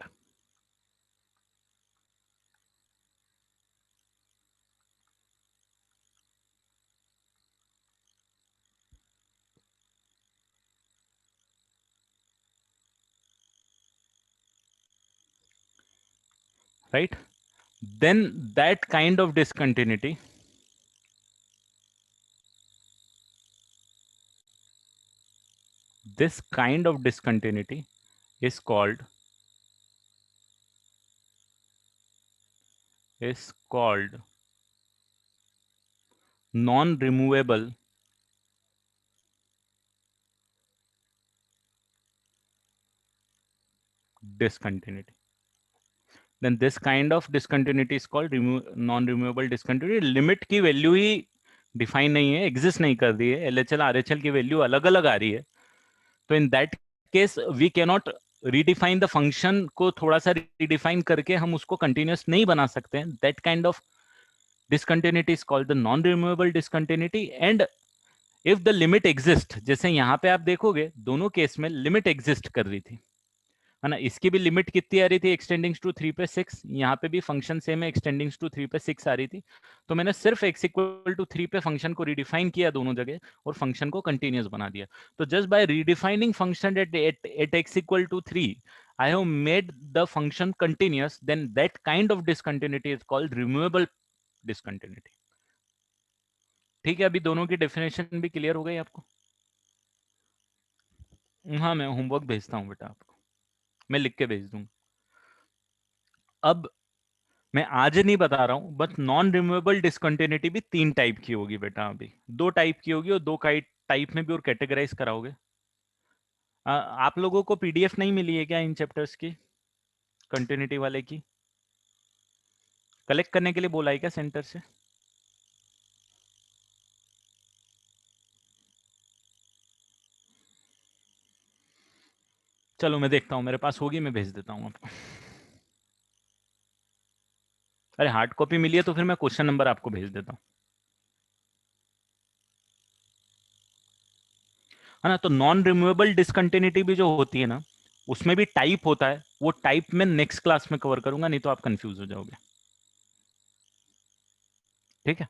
Right, then that kind of discontinuity this kind of discontinuity is called non removable discontinuity. Then this kind of discontinuity is called non removable discontinuity. Limit की value ही define नहीं है, exist नहीं कर रही है, LHL RHL की value अलग अलग आ रही है, तो in that case we can not redefine the function को, थोड़ा सा रीडिफाइन करके हम उसको कंटिन्यूस नहीं बना सकते हैं. That kind of discontinuity is called the non removable discontinuity. And if the limit exist, जैसे यहाँ पे आप देखोगे दोनों केस में लिमिट एग्जिस्ट कर रही थी, है ना. इसकी भी लिमिट कितनी आ रही थी, एक्सटेंडिंग टू 3 पे 6. यहाँ पे भी फंक्शन सेम है, एक्सटेंडिंग टू 3 पे 6 आ रही थी. तो मैंने सिर्फ x इक्वल टू 3 पे फंक्शन को रिडिफाइन किया दोनों जगह और फंक्शन को कंटिन्यूस बना दिया. तो just by redefining function at x equal to 3 I have made the function continuous. Then that kind of discontinuity is called removable discontinuity. ठीक है, अभी दोनों की डेफिनेशन भी क्लियर हो गई आपको. हाँ, मैं होमवर्क भेजता हूँ बेटा आपको, मैं लिख के भेज दूंगा. अब मैं आज नहीं बता रहा हूँ, बट नॉन रिमूवेबल डिसकंटिन्यूटी भी 3 टाइप की होगी बेटा. अभी 2 टाइप की होगी और 2 टाइप में भी और कैटेगराइज कराओगे. आप लोगों को PDF नहीं मिली है क्या इन चैप्टर्स की, कंटिन्यूटी वाले की? कलेक्ट करने के लिए बोला है क्या सेंटर से? चलो मैं देखता हूँ, मेरे पास होगी, मैं भेज देता हूँ आपको. अरे हार्ड कॉपी मिली है तो फिर मैं क्वेश्चन नंबर आपको भेज देता हूँ, है ना. तो नॉन रिमूवेबल डिसकंटिन्यूटी भी जो होती है ना, उसमें भी टाइप होता है. वो टाइप मैं नेक्स्ट क्लास में कवर करूंगा, नहीं तो आप कंफ्यूज हो जाओगे. ठीक है.